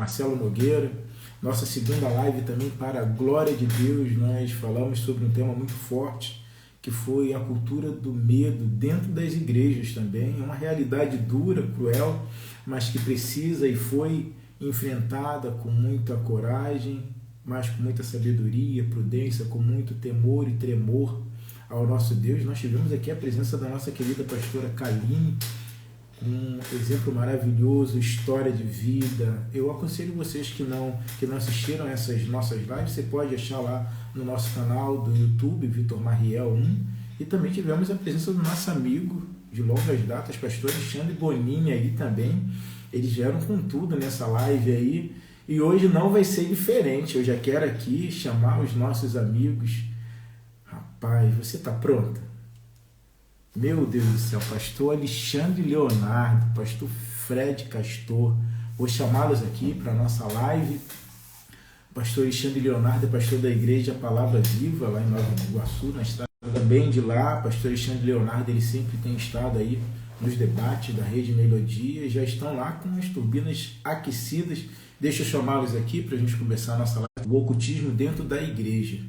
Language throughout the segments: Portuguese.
Marcelo Nogueira. Nossa segunda live também, para a glória de Deus, nós falamos sobre um tema muito forte, que foi a cultura do medo dentro das igrejas também. É uma realidade dura, cruel, mas que precisa e foi enfrentada com muita coragem, mas com muita sabedoria, prudência, com muito temor e tremor ao nosso Deus. Nós tivemos aqui a presença da nossa querida pastora Kaline, um exemplo maravilhoso, história de vida. Eu aconselho vocês que não assistiram essas nossas lives, você pode achar lá no nosso canal do YouTube, Vitor Mariel 1, e também tivemos a presença do nosso amigo de longas datas, pastor Alexandre Bonini aí também. Eles vieram com tudo nessa live aí, e hoje não vai ser diferente. Eu já quero aqui chamar os nossos amigos. Rapaz, você está pronta? Meu Deus do céu, pastor Alexandre Leonardo, pastor Fred Castor, vou chamá-los aqui para a nossa live. Pastor Alexandre Leonardo é pastor da Igreja Palavra Viva, lá em Nova Iguaçu, na estrada também de lá. Pastor Alexandre Leonardo, ele sempre tem estado aí nos debates da Rede Melodia, já estão lá com as turbinas aquecidas. Deixa eu chamá-los aqui para a gente começar a nossa live do ocultismo dentro da igreja.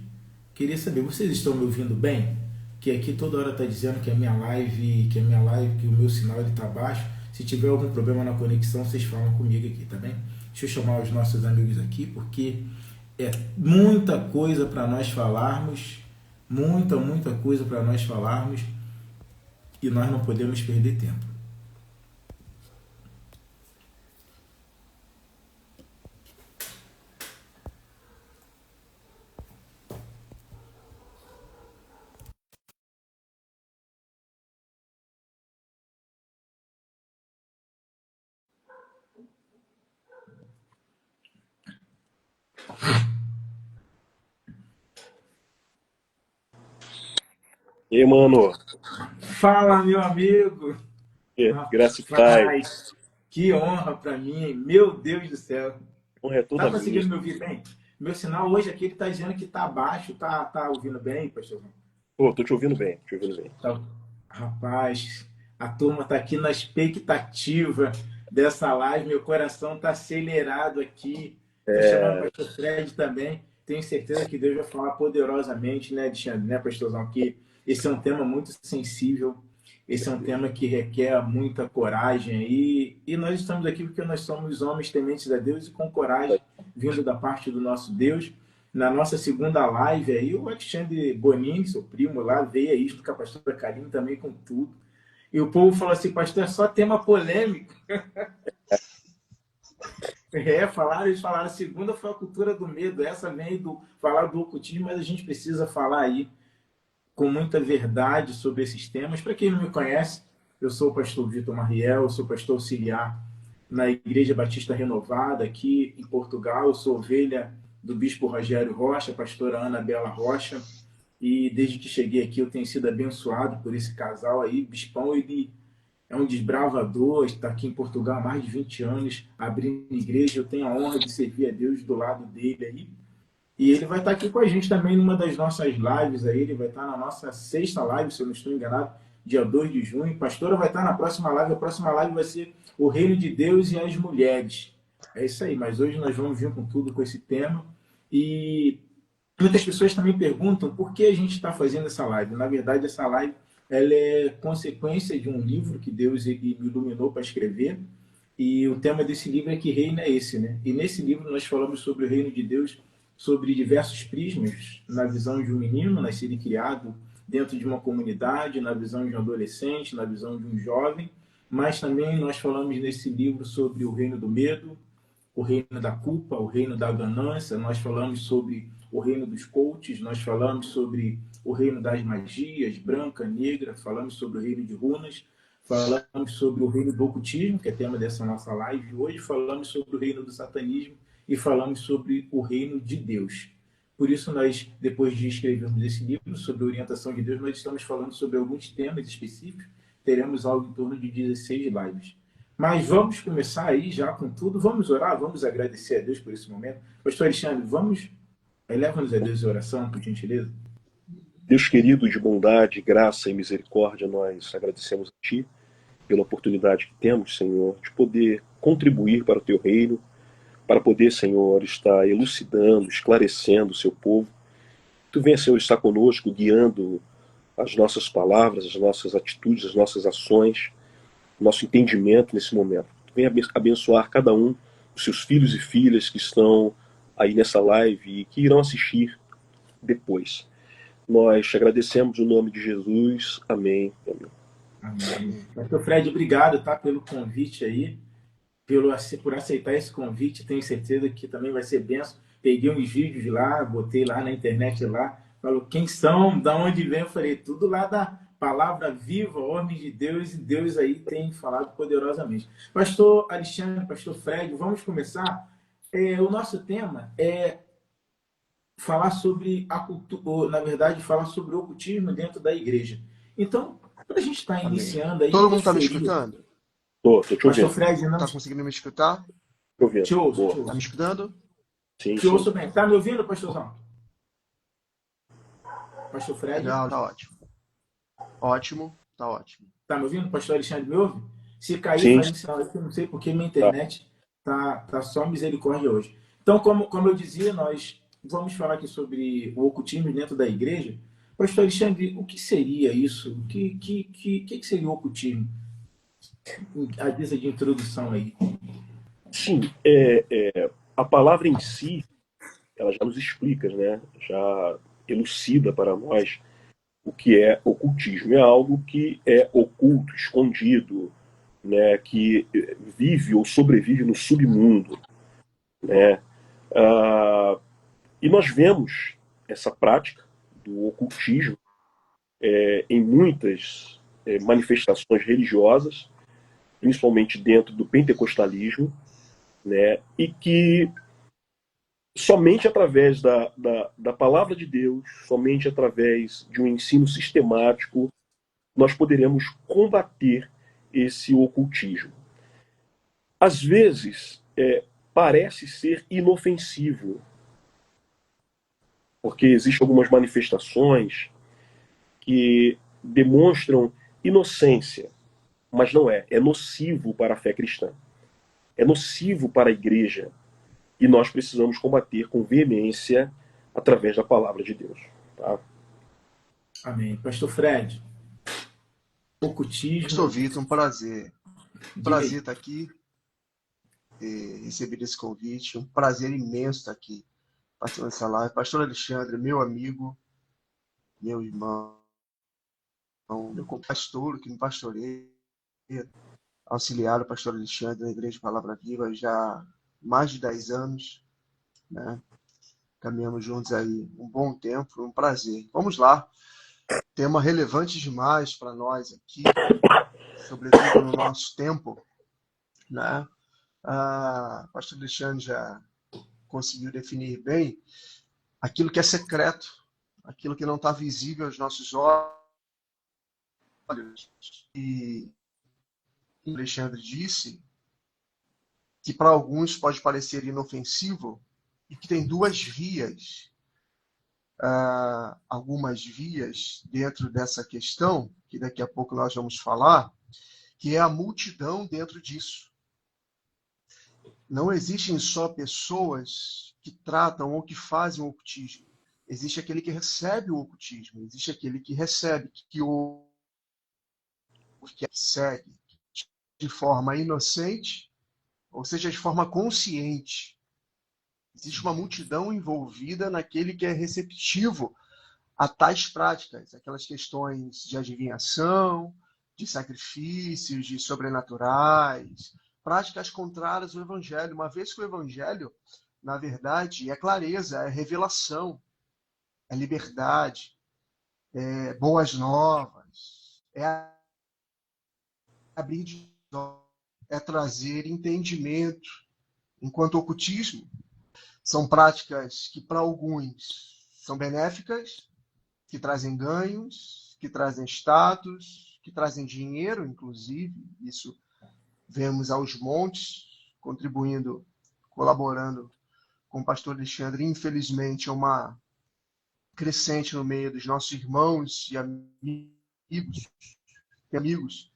Queria saber, vocês estão me ouvindo bem? Que aqui toda hora está dizendo que a minha live, que o meu sinal está baixo. Se tiver algum problema na conexão, vocês falam comigo aqui, tá bem? Deixa eu chamar os nossos amigos aqui, porque é muita coisa para nós falarmos, muita coisa para nós falarmos, e nós não podemos perder tempo. E aí, mano? Fala, meu amigo! Graça e paz. Rapaz, que honra para mim, meu Deus do céu! Honra é Tá toda minha. conseguindo me ouvir bem? Meu sinal hoje aqui ele tá dizendo que tá baixo, tá ouvindo bem, pastor? Pô, tô te ouvindo bem, te ouvindo bem. Tá. Rapaz, a turma tá aqui na expectativa dessa live, meu coração tá acelerado aqui. Tô chamando o pastor Fred também. Tenho certeza que Deus vai falar poderosamente, né, Alexandre, né, pastorzão? Que esse é um tema muito sensível, esse é um tema que requer muita coragem aí. E nós estamos aqui porque nós somos homens tementes a Deus e com coragem, vindo da parte do nosso Deus. Na nossa segunda live aí, o Alexandre Bonini, seu primo lá, veio aí junto com a pastora Karine também com tudo. E o povo falou assim, pastor, é só tema polêmico. Eles falaram, a segunda foi a cultura do medo, essa vem do falar do ocultismo, mas a gente precisa falar aí com muita verdade sobre esses temas. Para quem não me conhece, eu sou o pastor Vitor Mariel, eu sou pastor auxiliar na Igreja Batista Renovada, aqui em Portugal. Eu sou ovelha do bispo Rogério Rocha, pastora Ana Bela Rocha, e desde que cheguei aqui eu tenho sido abençoado por esse casal aí. Bispão, ele é um desbravador, está aqui em Portugal há mais de 20 anos, abrindo igreja. Eu tenho a honra de servir a Deus do lado dele aí. E ele vai estar aqui com a gente também numa das nossas lives aí. Ele vai estar na nossa sexta live, se eu não estou enganado, dia 2 de junho. Pastora vai estar na próxima live. A próxima live vai ser o Reino de Deus e as Mulheres. É isso aí, mas hoje nós vamos vir com tudo com esse tema. E muitas pessoas também perguntam por que a gente está fazendo essa live. Na verdade, essa live ela é consequência de um livro que Deus me iluminou para escrever. E o tema desse livro é Que Reino é Esse, né? E nesse livro nós falamos sobre o reino de Deus, sobre diversos prismas, na visão de um menino nascido e criado dentro de uma comunidade, na visão de um adolescente, na visão de um jovem, mas também nós falamos nesse livro sobre o reino do medo, o reino da culpa, o reino da ganância. Nós falamos sobre o reino dos coaches, nós falamos sobre o reino das magias, branca, negra, falamos sobre o reino de runas, falamos sobre o reino do ocultismo, que é tema dessa nossa live hoje, falamos sobre o reino do satanismo e falamos sobre o reino de Deus. Por isso nós, depois de escrevermos esse livro sobre a orientação de Deus, nós estamos falando sobre alguns temas específicos. Teremos algo em torno de 16 lives. Mas vamos começar aí já com tudo. Vamos orar, vamos agradecer a Deus por esse momento. Pastor Alexandre, eleva-nos a Deus em oração, por gentileza. Deus querido, de bondade, graça e misericórdia, nós agradecemos a Ti pela oportunidade que temos, Senhor, de poder contribuir para o Teu reino, para poder, Senhor, estar elucidando, esclarecendo o seu povo. Tu venha, Senhor, estar conosco, guiando as nossas palavras, as nossas atitudes, as nossas ações, o nosso entendimento nesse momento. Tu venha abençoar cada um dos seus filhos e filhas que estão aí nessa live e que irão assistir depois. Nós te agradecemos no nome de Jesus. Amém. Amém. Amém. Pastor Fred, obrigado, tá, pelo convite aí, por aceitar esse convite. Tenho certeza que também vai ser benção. Peguei uns vídeos lá, botei lá na internet lá, falou quem são, da onde vem, eu falei, tudo lá da palavra viva, homem de Deus, e Deus aí tem falado poderosamente. Pastor Alexandre, Pastor Fred, vamos começar. O nosso tema é falar sobre a cultura, na verdade, falar sobre o ocultismo dentro da igreja. Então, quando a gente está Amém. iniciando aí, o Todo que mundo está me seria? escutando? Tô te Pastor ouvindo. Fred, não Está conseguindo me escutar? Te ouvindo. te ouço, te Boa. Está me ouço. escutando? Sim, Te sim. ouço bem. Tá me ouvindo, pastorzão? Pastor Fred? Legal, tá ótimo. Ótimo, tá ótimo. Tá me ouvindo? Pastor Alexandre me ouve? Se cair, Sim, faz um sinal aí, que eu não sei porque minha tá. internet tá só misericórdia hoje. Então, como eu dizia, nós vamos falar aqui sobre o ocultismo dentro da igreja. Pastor Alexandre, o que seria isso? O que seria o ocultismo? A lista de introdução aí. Sim, a palavra em si, ela já nos explica, né? Já elucida para nós o que é ocultismo. É algo que é oculto, escondido, né? Que vive ou sobrevive no submundo, né? Ah, e nós vemos essa prática do ocultismo em muitas manifestações religiosas, principalmente dentro do pentecostalismo, né? E que somente através da palavra de Deus, somente através de um ensino sistemático, nós poderemos combater esse ocultismo. Às vezes, parece ser inofensivo, porque existem algumas manifestações que demonstram inocência, mas não é. É nocivo para a fé cristã. É nocivo para a igreja. E nós precisamos combater com veemência através da palavra de Deus. Tá? Amém. Pastor Fred, Pastor ocultismo, Vitor, um prazer. Um diga prazer aí. estar aqui, receber esse convite. Um prazer imenso estar aqui, participando dessa live. Pastor Alexandre, meu amigo, meu irmão, meu pastor, que me pastoreia, auxiliar o pastor Alexandre na Igreja Palavra Viva já há mais de 10 anos, né? Caminhamos juntos aí um bom tempo, um prazer. Vamos lá. Tema relevante demais para nós aqui, sobretudo no nosso tempo, né? Pastor Alexandre já conseguiu definir bem aquilo que é secreto, aquilo que não está visível aos nossos olhos. E o Alexandre disse que para alguns pode parecer inofensivo e que tem duas vias, algumas vias dentro dessa questão, que daqui a pouco nós vamos falar, que é a multidão dentro disso. Não existem só pessoas que tratam ou que fazem o ocultismo. Existe aquele que recebe o ocultismo, existe aquele que recebe, que ouve, que segue de forma inocente, ou seja, de forma consciente. Existe uma multidão envolvida naquele que é receptivo a tais práticas, aquelas questões de adivinhação, de sacrifícios, de sobrenaturais, práticas contrárias ao Evangelho, uma vez que o Evangelho, na verdade, é clareza, é revelação, é liberdade, é boas novas, é abrir de olhos, é trazer entendimento, enquanto o ocultismo são práticas que para alguns são benéficas, que trazem ganhos, que trazem status, que trazem dinheiro, inclusive, isso vemos aos montes, contribuindo, colaborando com o pastor Alexandre. Infelizmente, é uma crescente no meio dos nossos irmãos e amigos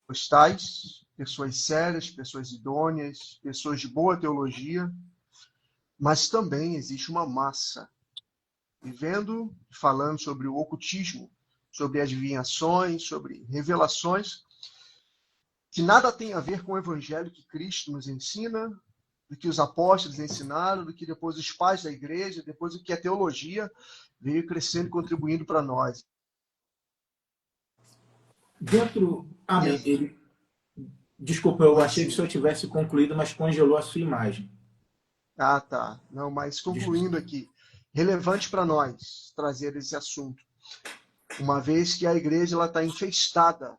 postais, pessoas sérias, pessoas idôneas, pessoas de boa teologia, mas também existe uma massa vivendo, falando sobre o ocultismo, sobre adivinhações, sobre revelações, que nada tem a ver com o evangelho que Cristo nos ensina, do que os apóstolos ensinaram, do que depois os pais da igreja, depois o que a teologia veio crescendo e contribuindo para nós. Amém. Desculpa, eu achei que o Assim, senhor tivesse concluído, mas congelou a sua imagem. ah, tá. Não, mas concluindo aqui, relevante para nós trazer esse assunto, uma vez que a igreja está infestada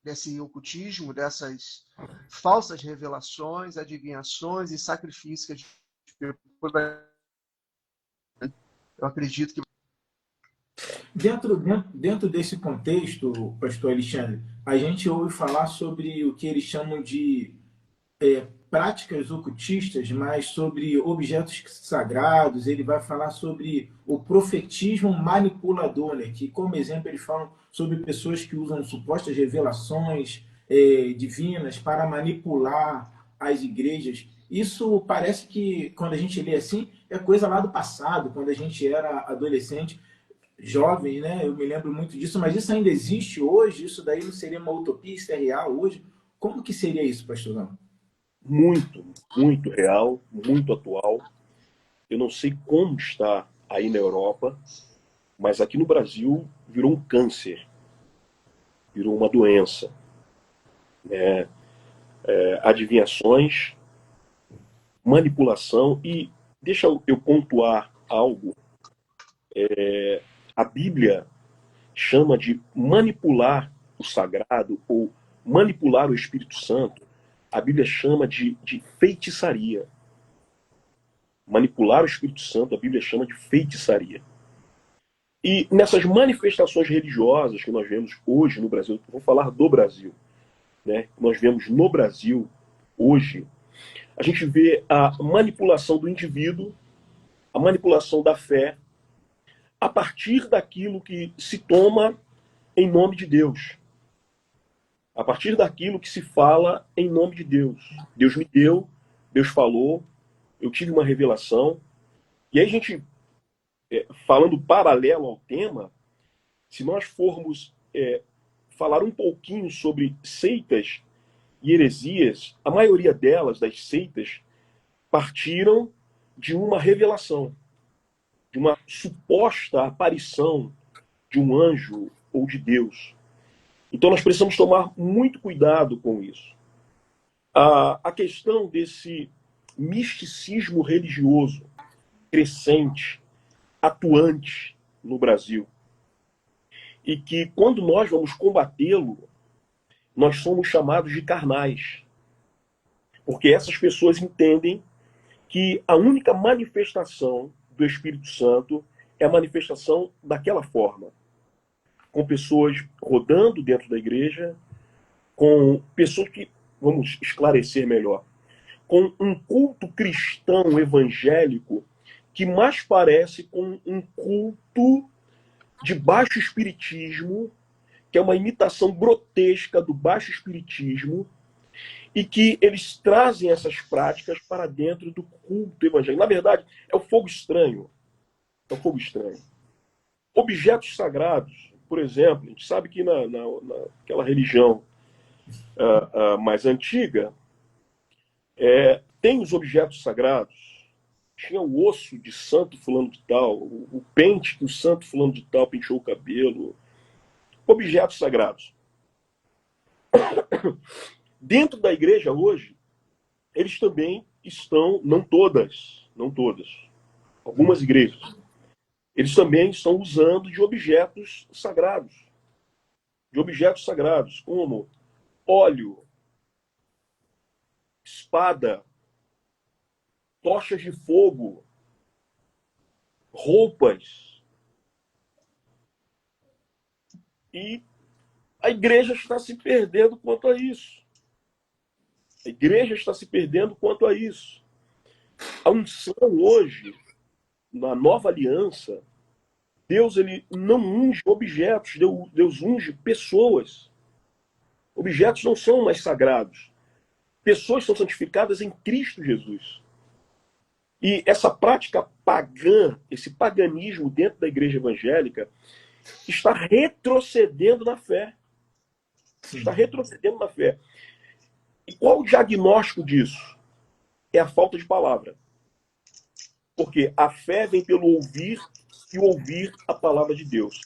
desse ocultismo, dessas falsas revelações, adivinhações e sacrifícios. Eu acredito que Dentro desse contexto, pastor Alexandre, a gente ouve falar sobre o que eles chamam de práticas ocultistas, mas sobre objetos sagrados. Ele vai falar sobre o profetismo manipulador, né? Que, como exemplo, eles falam sobre pessoas que usam supostas revelações divinas para manipular as igrejas. Isso parece que, quando a gente lê assim, é coisa lá do passado, quando a gente era adolescente, jovem, né? Eu me lembro muito disso, mas isso ainda existe hoje? Isso daí não seria uma utopia? Isso é real hoje? Como que seria isso, pastorzão? Muito, muito real, muito atual. Eu não sei como está aí na Europa, mas aqui no Brasil virou um câncer, virou uma doença. Adivinhações, manipulação e deixa eu pontuar algo. A Bíblia chama de manipular o sagrado ou manipular o Espírito Santo. A Bíblia chama de feitiçaria. Manipular o Espírito Santo, a Bíblia chama de feitiçaria. E nessas manifestações religiosas que nós vemos hoje no Brasil, vou falar do Brasil, né? Nós vemos no Brasil hoje, a gente vê a manipulação do indivíduo, a manipulação da fé, a partir daquilo que se toma em nome de Deus. A partir daquilo que se fala em nome de Deus. Deus me deu, Deus falou, eu tive uma revelação. E aí a gente, falando paralelo ao tema, se nós formos falar um pouquinho sobre seitas e heresias, a maioria delas, das seitas, partiram de uma revelação, de uma suposta aparição de um anjo ou de Deus. Então nós precisamos tomar muito cuidado com isso. A questão desse misticismo religioso crescente, atuante no Brasil, e que quando nós vamos combatê-lo, nós somos chamados de carnais. Porque essas pessoas entendem que a única manifestação do Espírito Santo é a manifestação daquela forma. Com pessoas rodando dentro da igreja, com pessoas que, vamos esclarecer melhor, com um culto cristão evangélico que mais parece com um culto de baixo espiritismo, que é uma imitação grotesca do baixo espiritismo, e que eles trazem essas práticas para dentro do culto evangélico. Na verdade, é o fogo estranho. É o fogo estranho. Objetos sagrados, por exemplo, a gente sabe que naquela religião mais antiga, tem os objetos sagrados. Tinha o osso de santo fulano de tal, o pente que o santo fulano de tal penteou o cabelo. Objetos sagrados. Dentro da igreja hoje, eles também estão, não todas, algumas igrejas, eles também estão usando de objetos sagrados. De objetos sagrados, como óleo, espada, tochas de fogo, roupas. E a igreja está se perdendo quanto a isso. A igreja está se perdendo quanto a isso. A unção hoje, na nova aliança, Deus ele não unge objetos, Deus unge pessoas. Objetos não são mais sagrados. Pessoas são santificadas em Cristo Jesus. E essa prática pagã, esse paganismo dentro da igreja evangélica, está retrocedendo na fé. Está Sim. retrocedendo na fé. E qual o diagnóstico disso? É a falta de palavra. Porque a fé vem pelo ouvir e ouvir a palavra de Deus.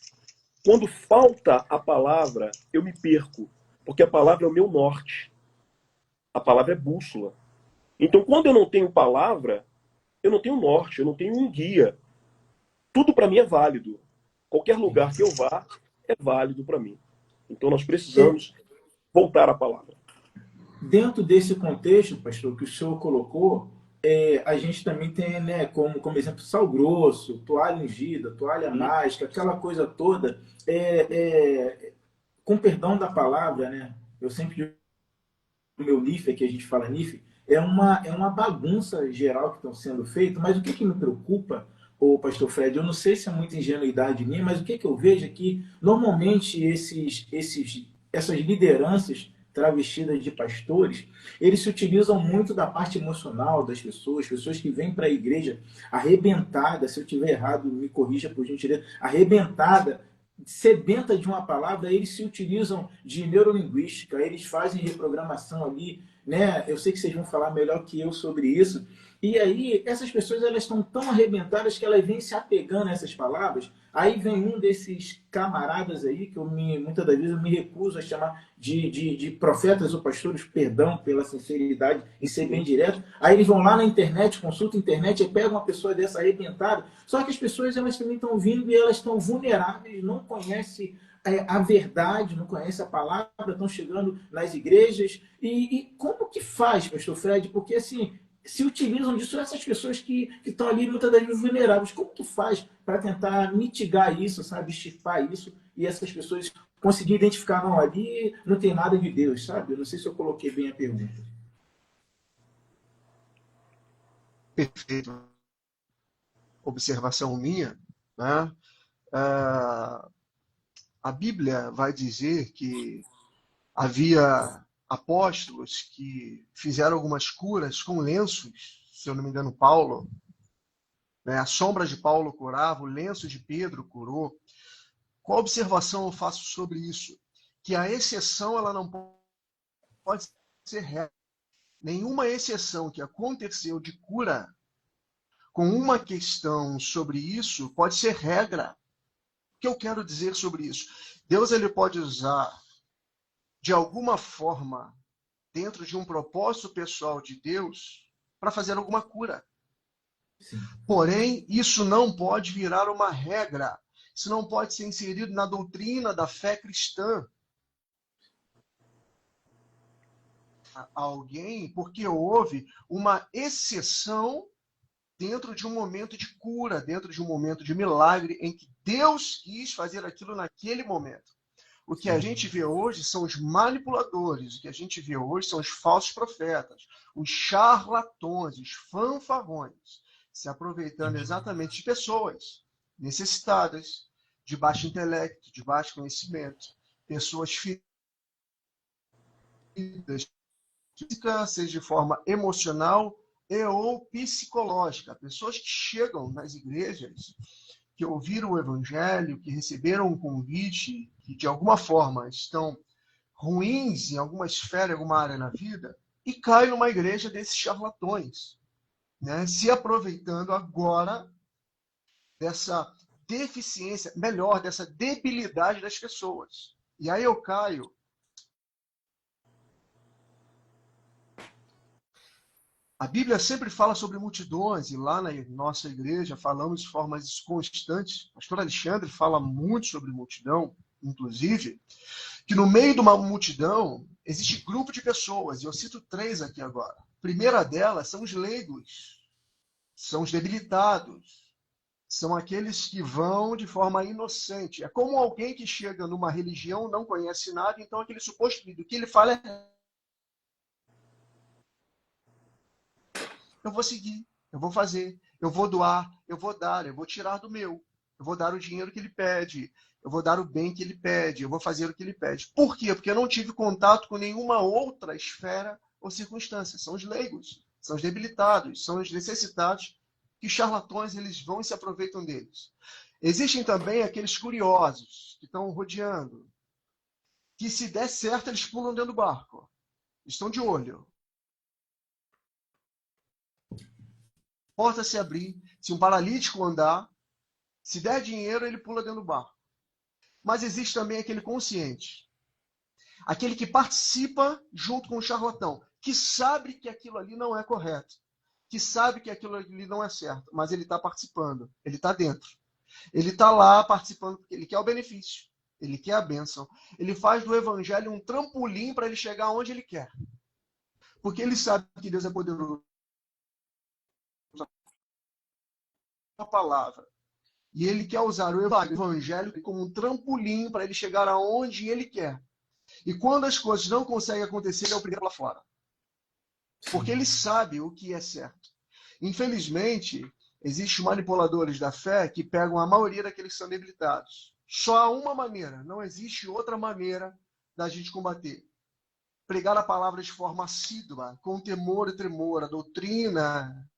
Quando falta a palavra, eu me perco. Porque a palavra é o meu norte. A palavra é bússola. Então, quando eu não tenho palavra, eu não tenho norte, eu não tenho um guia. Tudo para mim é válido. Qualquer lugar que eu vá é válido para mim. Então, nós E precisamos voltar à palavra. dentro desse contexto, pastor, que o senhor colocou, a gente também tem, né, como exemplo, sal grosso, toalha ungida, toalha mágica, aquela coisa toda, com perdão da palavra, né? Eu sempre digo o meu NIF, que a gente fala NIF, é uma bagunça geral que estão sendo feito, mas o que me preocupa, o pastor Fred, eu não sei se é muita ingenuidade minha, mas o que eu vejo é que normalmente essas lideranças travestidas de pastores, eles se utilizam muito da parte emocional das pessoas que vêm para a igreja arrebentada, se eu tiver errado, me corrija por gentileza, arrebentada, sedenta de uma palavra, eles se utilizam de neurolinguística, eles fazem reprogramação ali, né? Eu sei que vocês vão falar melhor que eu sobre isso. E aí, essas pessoas elas estão tão arrebentadas que elas vêm se apegando a essas palavras. Aí vem um desses camaradas aí, que muitas das vezes eu me recuso a chamar de profetas ou pastores, perdão pela sinceridade e ser bem direto. Aí eles vão lá na internet, consultam a internet e pegam uma pessoa dessa arrebentada. Só que as pessoas elas também estão vindo e elas estão vulneráveis, não conhecem a verdade, não conhecem a palavra, estão chegando nas igrejas. E como que faz, pastor Fred? Porque assim, se utilizam disso essas pessoas que estão ali muitas das vezes vulneráveis. Como que faz para tentar mitigar isso, sabe, extirpar isso e essas pessoas conseguir identificar, não, ali não tem nada de Deus, sabe? Eu não sei se eu coloquei bem a pergunta. Perfeito. Observação minha, né? Ah, a Bíblia vai dizer que havia apóstolos que fizeram algumas curas com lenços, se eu não me engano, Paulo, né? A sombra de Paulo curava, o lenço de Pedro curou. Qual observação eu faço sobre isso? Que a exceção ela não pode ser regra. Nenhuma exceção que aconteceu de cura com uma questão sobre isso pode ser regra. O que eu quero dizer sobre isso? Deus ele pode usar de alguma forma dentro de um propósito pessoal de Deus para fazer alguma cura. Sim. Porém, isso não pode virar uma regra. Isso não pode ser inserido na doutrina da fé cristã. Alguém, porque houve uma exceção dentro de um momento de cura, dentro de um momento de milagre, em que Deus quis fazer aquilo naquele momento. O que a Sim. gente vê hoje são os manipuladores, o que a gente vê hoje são os falsos profetas, os charlatões, os fanfarrões, se aproveitando exatamente de pessoas necessitadas, de baixo intelecto, de baixo conhecimento, pessoas feridas, física, seja de forma emocional e ou psicológica. Pessoas que chegam nas igrejas, que ouviram o evangelho, que receberam um convite, que de alguma forma estão ruins em alguma esfera, em alguma área na vida, e caem numa igreja desses charlatões, né? Se aproveitando agora dessa deficiência, melhor, dessa debilidade das pessoas. E aí eu caio. A Bíblia sempre fala sobre multidões, e lá na nossa igreja falamos de formas constantes. O pastor Alexandre fala muito sobre multidão, inclusive, que no meio de uma multidão existe grupo de pessoas, e eu cito três aqui agora. A primeira delas são os leigos, são os debilitados, são aqueles que vão de forma inocente. É como alguém que chega numa religião, não conhece nada, então aquele suposto do que ele fala é eu vou seguir, eu vou fazer, eu vou doar, eu vou dar, eu vou tirar do meu. eu vou dar o dinheiro que ele pede, eu vou dar o bem que ele pede, eu vou fazer o que ele pede. Por quê? Porque eu não tive contato com nenhuma outra esfera ou circunstância. São os leigos, são os debilitados, são os necessitados, que os charlatões eles vão e se aproveitam deles. Existem também aqueles curiosos que estão rodeando, que se der certo eles pulam dentro do barco. Estão de olho. Porta se abrir, se um paralítico andar, se der dinheiro, ele pula dentro do barco. Mas existe também aquele consciente, aquele que participa junto com o charlatão, que sabe que aquilo ali não é correto, que sabe que aquilo ali não é certo, mas ele está participando, ele está dentro. Ele está lá participando porque ele quer o benefício, ele quer a bênção. Ele faz do evangelho um trampolim para ele chegar onde ele quer. Porque ele sabe que Deus é poderoso. A palavra. E ele quer usar o evangelho como um trampolim para ele chegar aonde ele quer. E quando as coisas não conseguem acontecer, ele é o primeiro lá fora. Porque ele sabe o que é certo. Infelizmente, existem manipuladores da fé que pegam a maioria daqueles que são debilitados. Só há uma maneira, não existe outra maneira da gente combater. Pregar a palavra de forma assídua, com temor e tremor, a doutrina,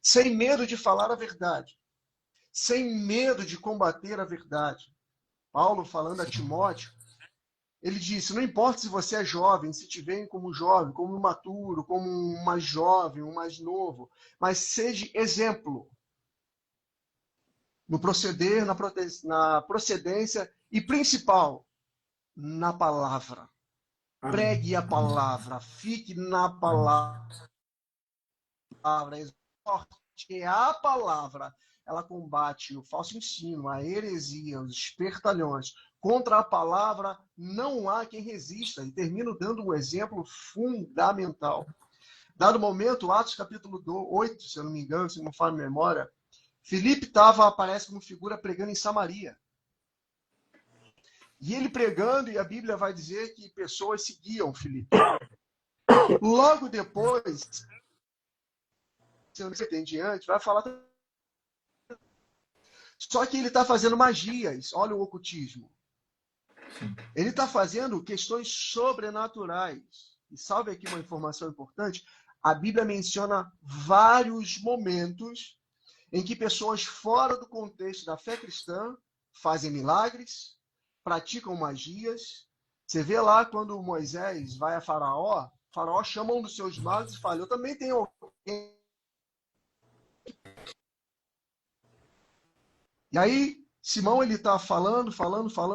sem medo de falar a verdade, sem medo de combater a verdade. Paulo, falando a Timóteo, ele disse, não importa se você é jovem, se te veem como jovem, como imaturo, como um mais jovem, um mais novo, mas seja exemplo no proceder, na procedência e, principal, na palavra. Amém. Pregue a palavra, fique na palavra, exorte a palavra. Ela combate o falso ensino, a heresia, os espertalhões. Contra a palavra não há quem resista. E termino dando um exemplo fundamental. Dado momento, Atos capítulo 8, se eu não me engano, se não me falha a memória, Filipe aparece como figura pregando em Samaria. E ele pregando, e a Bíblia vai dizer que pessoas seguiam Filipe. Logo depois, se eu não sei em diante, vai falar. Só que ele está fazendo magias, olha o ocultismo. Ele está fazendo questões sobrenaturais. E salve aqui uma informação importante: a Bíblia menciona vários momentos em que pessoas fora do contexto da fé cristã fazem milagres, praticam magias. Você vê lá quando Moisés vai a Faraó, Faraó chama um dos seus magos e fala, eu também tenho alguém. E aí, Simão, ele está falando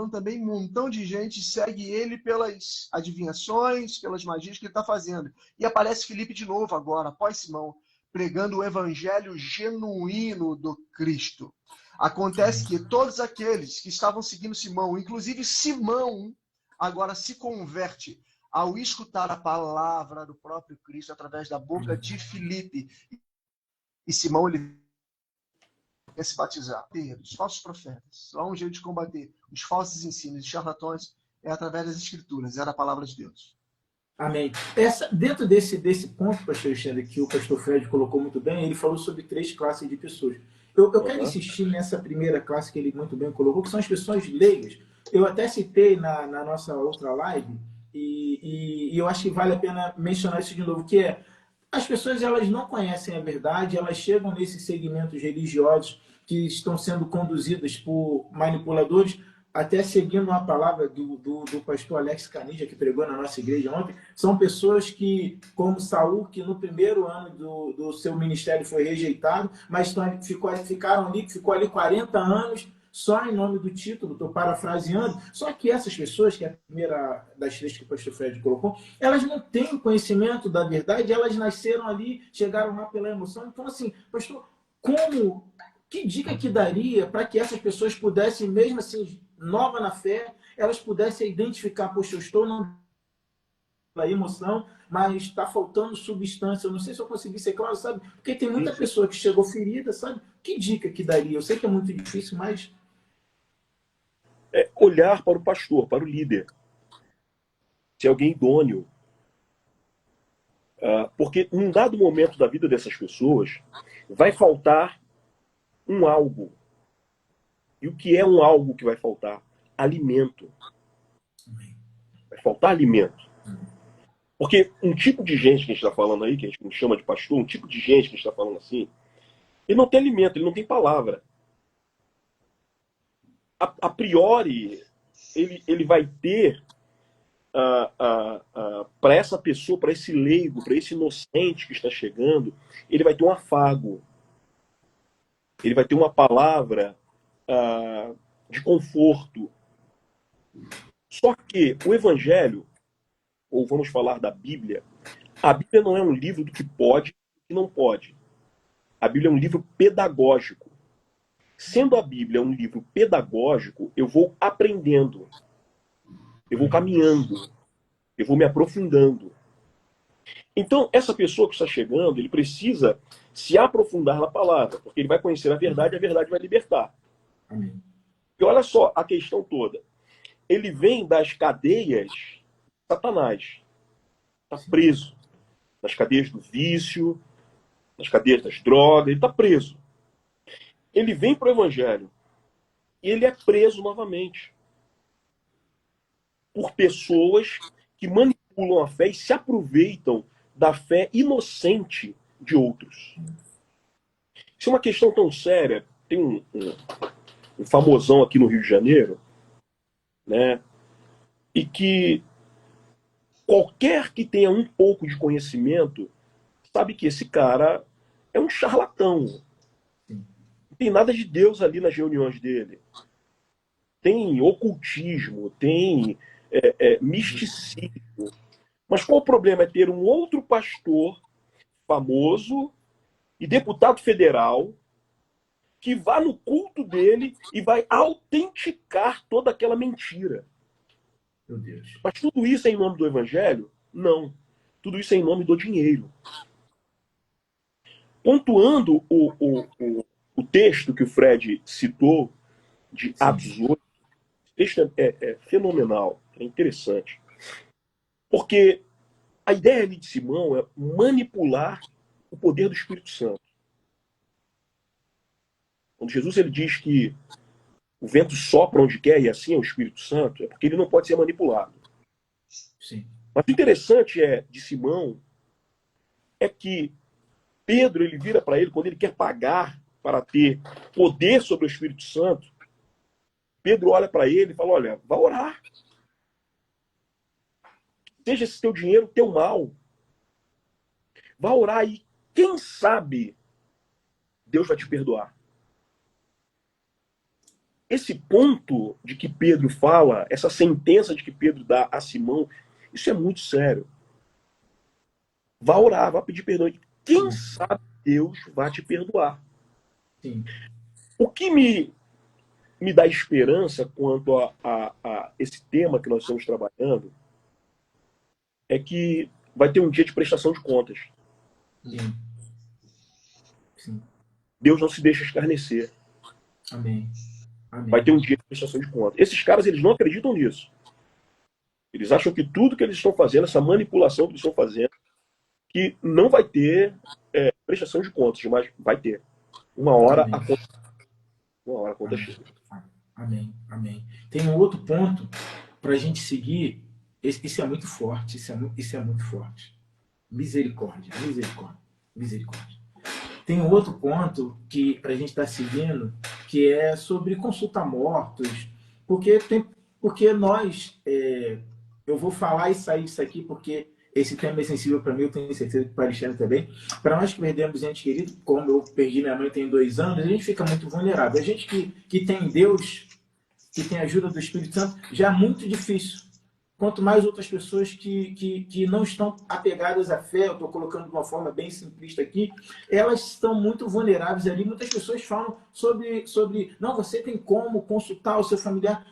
também, um montão de gente segue ele pelas adivinhações, pelas magias que ele está fazendo. E aparece Filipe de novo agora, após Simão, pregando o evangelho genuíno do Cristo. Acontece que todos aqueles que estavam seguindo Simão, inclusive Simão, agora se converte ao escutar a palavra do próprio Cristo através da boca de Filipe. E Simão, ele quer se batizar. Os falsos profetas. Há um jeito de combater os falsos ensinos e charlatões é através das Escrituras, é da palavra de Deus. Amém. Dentro desse ponto, pastor Alexandre, que o pastor Fred colocou muito bem, ele falou sobre 3 classes de pessoas. Eu quero insistir nessa primeira classe que ele muito bem colocou, que são as pessoas leigas. Eu até citei na nossa outra live, e eu acho que vale a pena mencionar isso de novo, que é as pessoas elas não conhecem a verdade, elas chegam nesses segmentos religiosos que estão sendo conduzidas por manipuladores, até seguindo a palavra do pastor Alex Canidia, que pregou na nossa igreja ontem, são pessoas que, como Saul, que no primeiro ano do seu ministério foi rejeitado, mas ficou ali 40 anos, só em nome do título, estou parafraseando. Só que essas pessoas, que é a primeira das 3 que o pastor Fred colocou, elas não têm conhecimento da verdade, elas nasceram ali, chegaram lá pela emoção. Então, assim, pastor, que dica que daria para que essas pessoas pudessem, mesmo assim, nova na fé, elas pudessem identificar, poxa, eu estou pela emoção, mas está faltando substância. Eu não sei se eu consegui ser claro, sabe? Porque tem muita pessoa que chegou ferida, sabe? Que dica que daria? Eu sei que é muito difícil, mas... olhar para o pastor, para o líder. Se é alguém idôneo. Porque num dado momento da vida dessas pessoas, vai faltar um algo. E o que é um algo que vai faltar? Alimento. Vai faltar alimento. Porque um tipo de gente que a gente está falando aí, que a gente não chama de pastor, um tipo de gente que a gente está falando assim, ele não tem alimento, ele não tem palavra. A priori, ele vai ter, para essa pessoa, para esse leigo, para esse inocente que está chegando, ele vai ter um afago. Ele vai ter uma palavra de conforto. Só que o Evangelho, ou vamos falar da Bíblia, a Bíblia não é um livro do que pode e do que não pode. A Bíblia é um livro pedagógico. Sendo a Bíblia um livro pedagógico, eu vou aprendendo, eu vou caminhando, eu vou me aprofundando. Então, essa pessoa que está chegando, ele precisa se aprofundar na palavra, porque ele vai conhecer a verdade vai libertar. Amém. E olha só a questão toda. Ele vem das cadeias de Satanás. Está preso. Nas cadeias do vício, nas cadeias das drogas, ele está preso. Ele vem para o Evangelho e ele é preso novamente por pessoas que manipulam a fé e se aproveitam da fé inocente de outros. Isso é uma questão tão séria. Tem um famosão aqui no Rio de Janeiro, né? E que qualquer que tenha um pouco de conhecimento sabe que esse cara é um charlatão. Não tem nada de Deus ali nas reuniões dele. Tem ocultismo, tem misticismo. Mas qual o problema? É ter um outro pastor famoso e deputado federal que vá no culto dele e vai autenticar toda aquela mentira. Meu Deus. Mas tudo isso é em nome do Evangelho? Não. Tudo isso é em nome do dinheiro. Pontuando o texto que o Fred citou, de Atos 8, esse texto é fenomenal, é interessante. Porque a ideia ali de Simão é manipular o poder do Espírito Santo. Quando Jesus ele diz que o vento sopra onde quer e assim é o Espírito Santo, é porque ele não pode ser manipulado. Sim. Mas o interessante de Simão é que Pedro ele vira para ele, quando ele quer pagar para ter poder sobre o Espírito Santo, Pedro olha para ele e fala, olha, vai orar. Seja esse teu dinheiro teu mal. Vai orar e quem sabe Deus vai te perdoar. Esse ponto de que Pedro fala, essa sentença de que Pedro dá a Simão, isso é muito sério. Vá orar, vá pedir perdão. E quem sabe Deus vai te perdoar. Sim. O que me dá esperança quanto a esse tema que nós estamos trabalhando é que vai ter um dia de prestação de contas. Sim. Sim. Deus não se deixa escarnecer. Amém. Amém. Vai ter um dia de prestação de contas. Esses caras, eles não acreditam nisso. Eles acham que tudo que eles estão fazendo, essa manipulação que eles estão fazendo, que não vai ter prestação de contas, mas vai ter. Uma hora Amém. a conta chega. Amém. Amém. Tem um outro ponto para a gente seguir. Isso é muito forte. Isso é muito forte. Misericórdia. Misericórdia. Misericórdia. Tem um outro ponto que para a gente estar seguindo, que é sobre consulta mortos, porque nós, eu vou falar e sair disso aqui, porque esse tema é sensível para mim, eu tenho certeza que para o Alexandre também. Para nós que perdemos gente querido, como eu perdi minha mãe tem 2 anos, a gente fica muito vulnerável. A gente que tem Deus, que tem a ajuda do Espírito Santo, já é muito difícil. Quanto mais outras pessoas que não estão apegadas à fé, eu estou colocando de uma forma bem simplista aqui, elas estão muito vulneráveis ali. Muitas pessoas falam sobre não, você tem como consultar o seu familiar,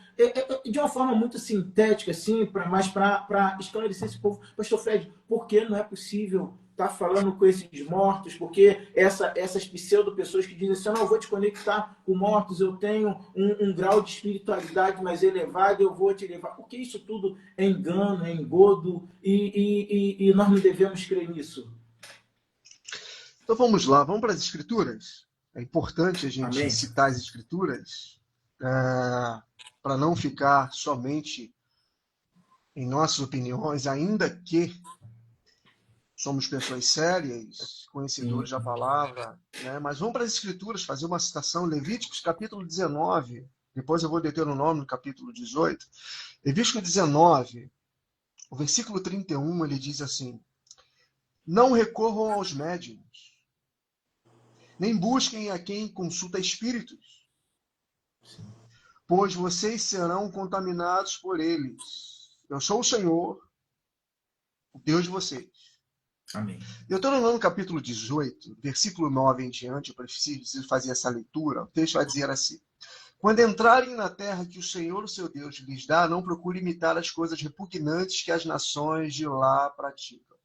de uma forma muito sintética, assim, mas para esclarecer esse povo. Pastor Fred, por que não é possível estar falando com esses mortos? Porque essas pseudo-pessoas que dizem assim, não, eu vou te conectar com mortos, eu tenho um grau de espiritualidade mais elevado, eu vou te levar. Porque isso tudo é engano, é engodo, e nós não devemos crer nisso. Então vamos lá, vamos para as Escrituras. É importante a gente Amém. citar as Escrituras para não ficar somente em nossas opiniões, ainda que somos pessoas sérias, conhecedores Sim. da palavra, né? Mas vamos para as Escrituras fazer uma citação, Levíticos capítulo 19, depois eu vou Deuteronômio no capítulo 18. Levítico 19, o versículo 31, ele diz assim: não recorram aos médiuns, nem busquem a quem consulta espíritos, pois vocês serão contaminados por eles. Eu sou o Senhor, o Deus de vocês. Amém. Deuteronômio capítulo 18, versículo 9 em diante, eu preciso fazer essa leitura. O texto vai dizer assim: quando entrarem na terra que o Senhor, o seu Deus, lhes dá, não procure imitar as coisas repugnantes que as nações de lá praticam.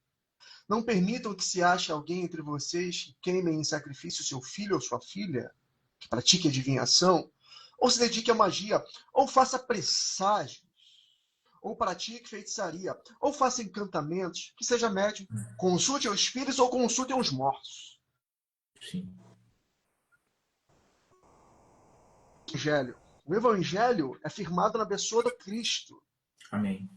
Não permitam que se ache alguém entre vocês que queime em sacrifício seu filho ou sua filha, que pratique adivinhação, ou se dedique à magia, ou faça presságios, ou pratique feitiçaria, ou faça encantamentos, que seja médium, consulte os espíritos ou consultem os mortos. Sim. Evangelho. O Evangelho é firmado na pessoa do Cristo. Amém.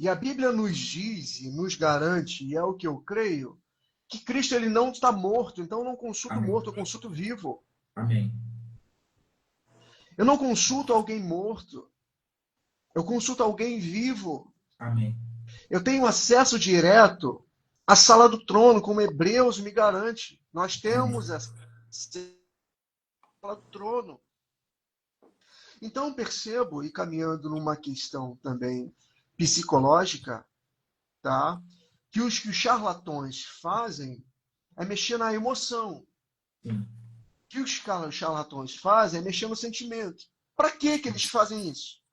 E a Bíblia nos diz e nos garante, e é o que eu creio, que Cristo ele não está morto, então eu não consulto Amém. morto, eu consulto vivo. Amém. Eu não consulto alguém morto, eu consulto alguém vivo. Amém. Eu tenho acesso direto à sala do trono, como Hebreus me garante. Nós temos a sala do trono. Então percebo, e caminhando numa questão também psicológica, tá? Que os charlatões fazem é mexer na emoção. Sim. O que os charlatões fazem é mexer no sentimento. Para que eles fazem isso?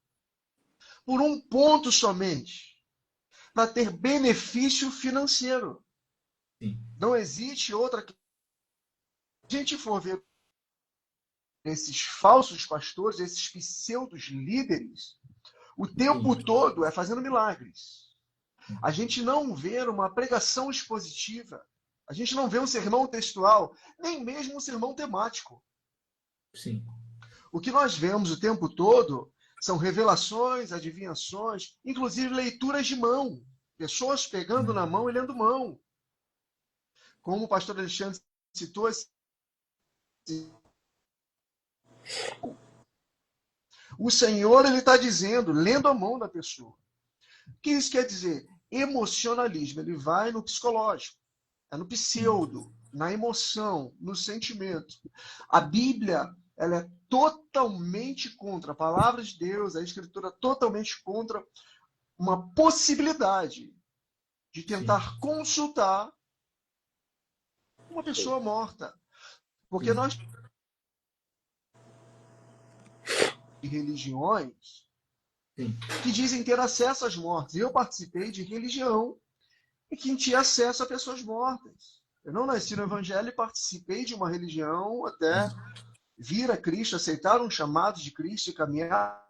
Por um ponto somente. Para ter benefício financeiro. Sim. Não existe outra. Se a gente for ver esses falsos pastores, esses pseudos líderes, o tempo todo é fazendo milagres. A gente não vê uma pregação expositiva. A gente não vê um sermão textual, nem mesmo um sermão temático. Sim. O que nós vemos o tempo todo são revelações, adivinhações, inclusive leituras de mão. Pessoas pegando na mão e lendo mão. Como o pastor Alexandre citou, o Senhor ele está dizendo, lendo a mão da pessoa. O que isso quer dizer? Emocionalismo, ele vai no psicológico, é no pseudo, na emoção, no sentimento. A Bíblia, ela é totalmente contra, a palavra de Deus, a Escritura totalmente contra uma possibilidade de tentar consultar uma pessoa morta. Porque nós de religiões que dizem ter acesso às mortes. Eu participei de religião e que tinha acesso a pessoas mortas. Eu não nasci no Evangelho e participei de uma religião até vir a Cristo, aceitar um chamado de Cristo e caminhar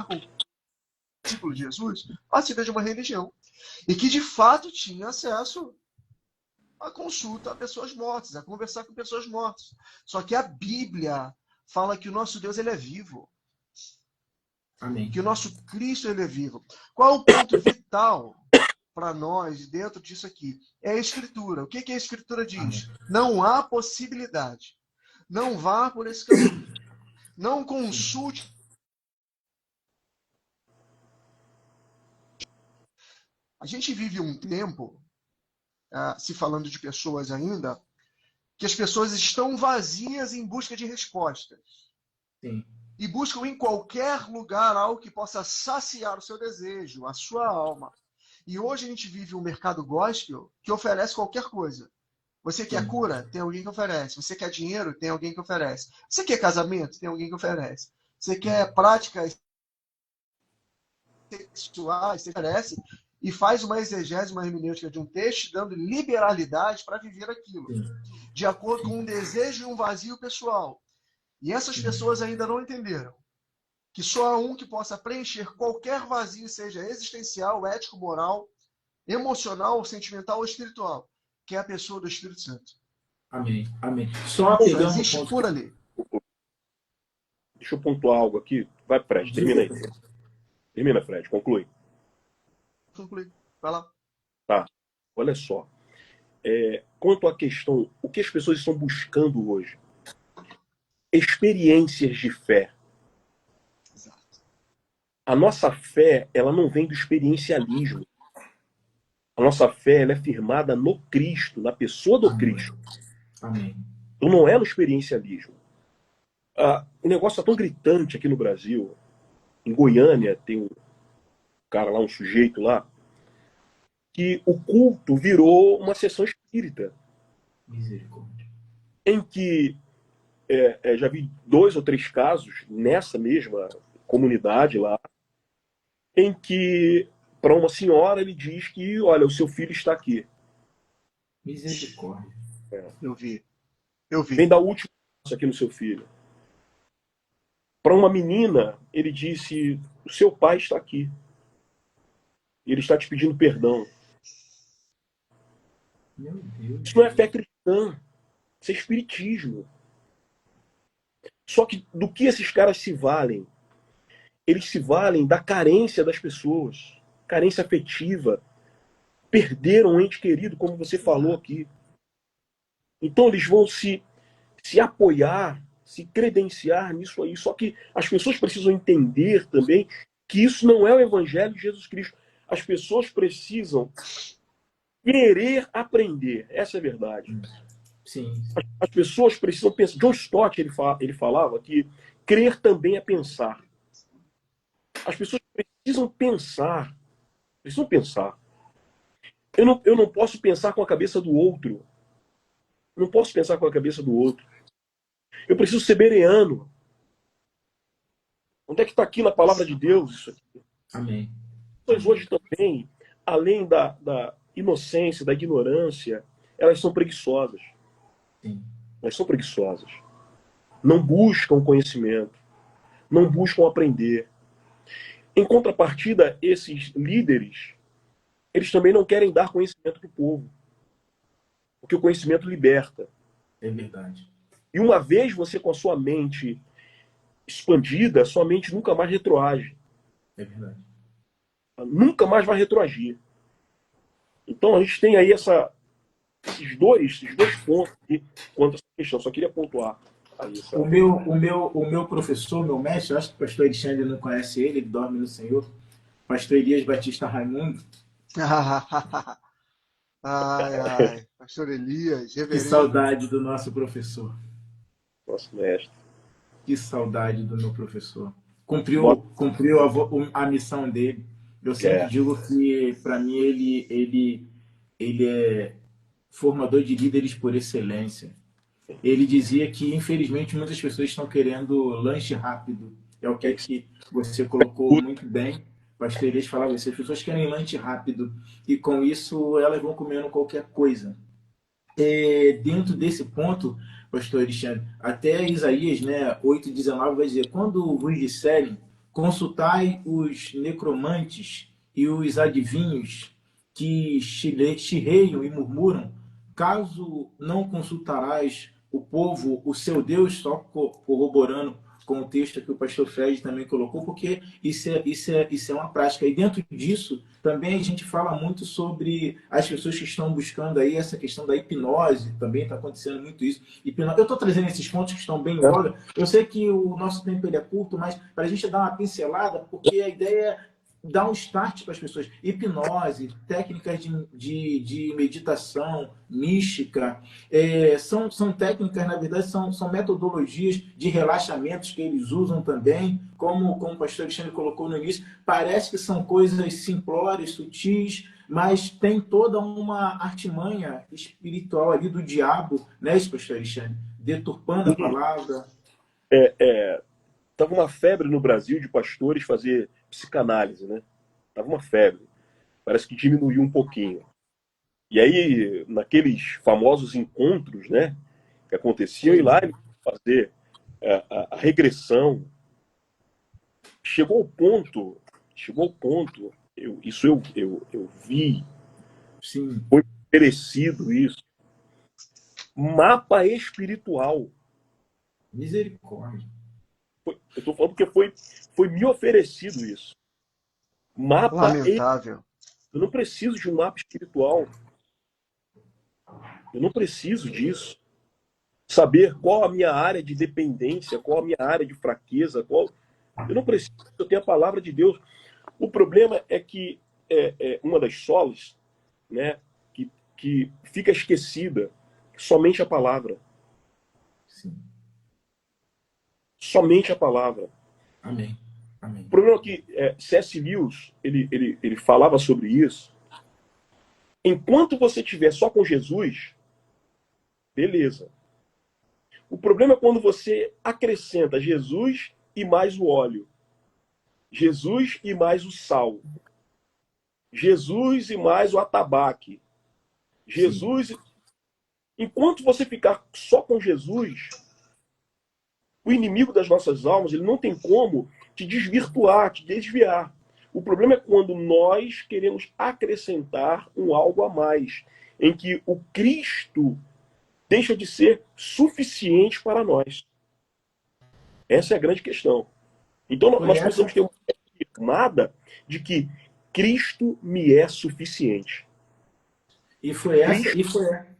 com o discípulo de Jesus. Participei de uma religião e que de fato tinha acesso a consulta a pessoas mortas, a conversar com pessoas mortas. Só que a Bíblia fala que o nosso Deus ele é vivo. Amém. Que o nosso Cristo ele é vivo. Qual é o ponto vital para nós dentro disso aqui? É a Escritura. O que a Escritura diz? Amém. Não há possibilidade. Não vá por esse caminho. Não consulte. A gente vive um tempo, se falando de pessoas ainda, que as pessoas estão vazias em busca de respostas. Sim. E buscam em qualquer lugar algo que possa saciar o seu desejo, a sua alma. E hoje a gente vive um mercado gospel que oferece qualquer coisa. Você quer cura? Tem alguém que oferece. Você quer dinheiro? Tem alguém que oferece. Você quer casamento? Tem alguém que oferece. Você quer práticas sexuais? Você oferece. E faz uma exegese, uma hermenêutica de um texto, dando liberalidade para viver aquilo. De acordo com um desejo e um vazio pessoal. E essas pessoas ainda não entenderam que só há um que possa preencher qualquer vazio, seja existencial, ético, moral, emocional, sentimental ou espiritual. que é a pessoa do Espírito Santo. Amém. Amém. Só Só pegando um existe ponto. por ali. Deixa eu pontuar algo aqui. Vai, Fred, termina aí. Termina, Fred, conclui. Conclui. Vai lá. Tá, olha só. Quanto à questão, o que as pessoas estão buscando hoje? Experiências de fé. Exato. A nossa fé, ela não vem do experiencialismo. A nossa fé, ela é firmada no Cristo, na pessoa do Amém. Cristo. Amém. Então não é no experiencialismo. O negócio está tão gritante aqui no Brasil. Em Goiânia tem um cara lá, um sujeito lá, que o culto virou uma sessão espírita, Misericórdia. em que já vi 2 ou 3 casos nessa mesma comunidade lá, em que para uma senhora ele diz que, olha, o seu filho está aqui. Misericórdia. Eu vi. Eu Vem vi. dar o último passo aqui no seu filho. Para uma menina, ele disse, o seu pai está aqui. Ele está te pedindo perdão. Meu Deus. Isso não é fé cristã. Isso é espiritismo. Só que do que esses caras se valem? Eles se valem da carência das pessoas. Carência afetiva. Perderam um ente querido, como você falou aqui. Então eles vão se apoiar, se credenciar nisso aí. Só que as pessoas precisam entender também que isso não é o Evangelho de Jesus Cristo. As pessoas precisam querer aprender. Essa é a verdade. Sim. As pessoas precisam pensar. John Stott ele falava que crer também é pensar. As pessoas precisam pensar. Precisam pensar. Eu não posso pensar com a cabeça do outro. Eu não posso pensar com a cabeça do outro. Eu preciso ser bereano. Onde é que está aqui na palavra de Deus isso aqui? Amém. As pessoas hoje também, além da inocência, da ignorância, elas são preguiçosas. Sim. Elas são preguiçosas. Não buscam conhecimento. Não buscam aprender. Em contrapartida, esses líderes, eles também não querem dar conhecimento para o povo. Porque o conhecimento liberta. É verdade. E uma vez você com a sua mente expandida, sua mente nunca mais retroage. É verdade. Nunca mais vai retroagir. Então a gente tem aí esses dois pontos aqui quanto a essa questão. Só queria pontuar aí essa. O meu professor, meu mestre, eu acho que o pastor Alexandre não conhece ele dorme no Senhor. Pastor Elias Batista Raimundo. Ai, ai. Pastor Elias, Que reverendo. saudade do nosso professor. Nosso mestre. Que saudade do meu professor. Bota, Cumpriu a missão dele. Eu sempre é, digo que, para mim, ele é formador de líderes por excelência. Ele dizia que, infelizmente, muitas pessoas estão querendo lanche rápido. É o é isso. que você colocou muito bem. O pastor Elias falava isso. As pessoas querem lanche rápido. E, com isso, elas vão comendo qualquer coisa. Dentro desse ponto, pastor Alexandre, até Isaías, né, 8,19 vai dizer: quando vos disserem, consultai os necromantes e os adivinhos que chirreiam e murmuram, caso não consultarás o povo, o seu Deus, só corroborando com o texto que o pastor Fred também colocou, porque isso é uma prática. E dentro disso, também a gente fala muito sobre as pessoas que estão buscando aí essa questão da hipnose, também está acontecendo muito isso. Eu estou trazendo esses pontos que estão bem em voga. Eu sei que o nosso tempo ele é curto, mas para a gente dar uma pincelada, porque a ideia é dar um start para as pessoas. Hipnose, técnicas de meditação, mística, são técnicas, na verdade, são metodologias de relaxamentos que eles usam também, como o pastor Alexandre colocou no início. Parece que são coisas simplórias, sutis, mas tem toda uma artimanha espiritual ali do diabo, né, pastor Alexandre? Deturpando a palavra. Tava uma febre no Brasil de pastores fazer psicanálise, né? Tava uma febre. Parece que diminuiu um pouquinho. E aí, naqueles famosos encontros, né, que aconteciam, e Sim, lá eles iam fazer a regressão. Chegou ao ponto, eu vi, sim. foi oferecido isso. Mapa espiritual. Misericórdia. Eu estou falando porque foi me oferecido isso. Mapa. Lamentável. Eu não preciso de um mapa espiritual. Eu não preciso disso. Saber qual a minha área de dependência, qual a minha área de fraqueza, qual. Eu não preciso, eu tenho a palavra de Deus. O problema é que uma das solas, né, que fica esquecida, somente a palavra. Sim. Somente a palavra. Amém. Amém. O problema é que C.S. Lewis, ele falava sobre isso. Enquanto você estiver só com Jesus, beleza. O problema é quando você acrescenta Jesus e mais o óleo. Jesus e mais o sal. Jesus e mais o atabaque. Jesus. Sim. Enquanto você ficar só com Jesus, o inimigo das nossas almas, ele não tem como te desvirtuar, te desviar. O problema é quando nós queremos acrescentar um algo a mais, em que o Cristo deixa de ser suficiente para nós. Essa é a grande questão. Então nós precisamos ter uma tomada de que Cristo me é suficiente. E foi essa.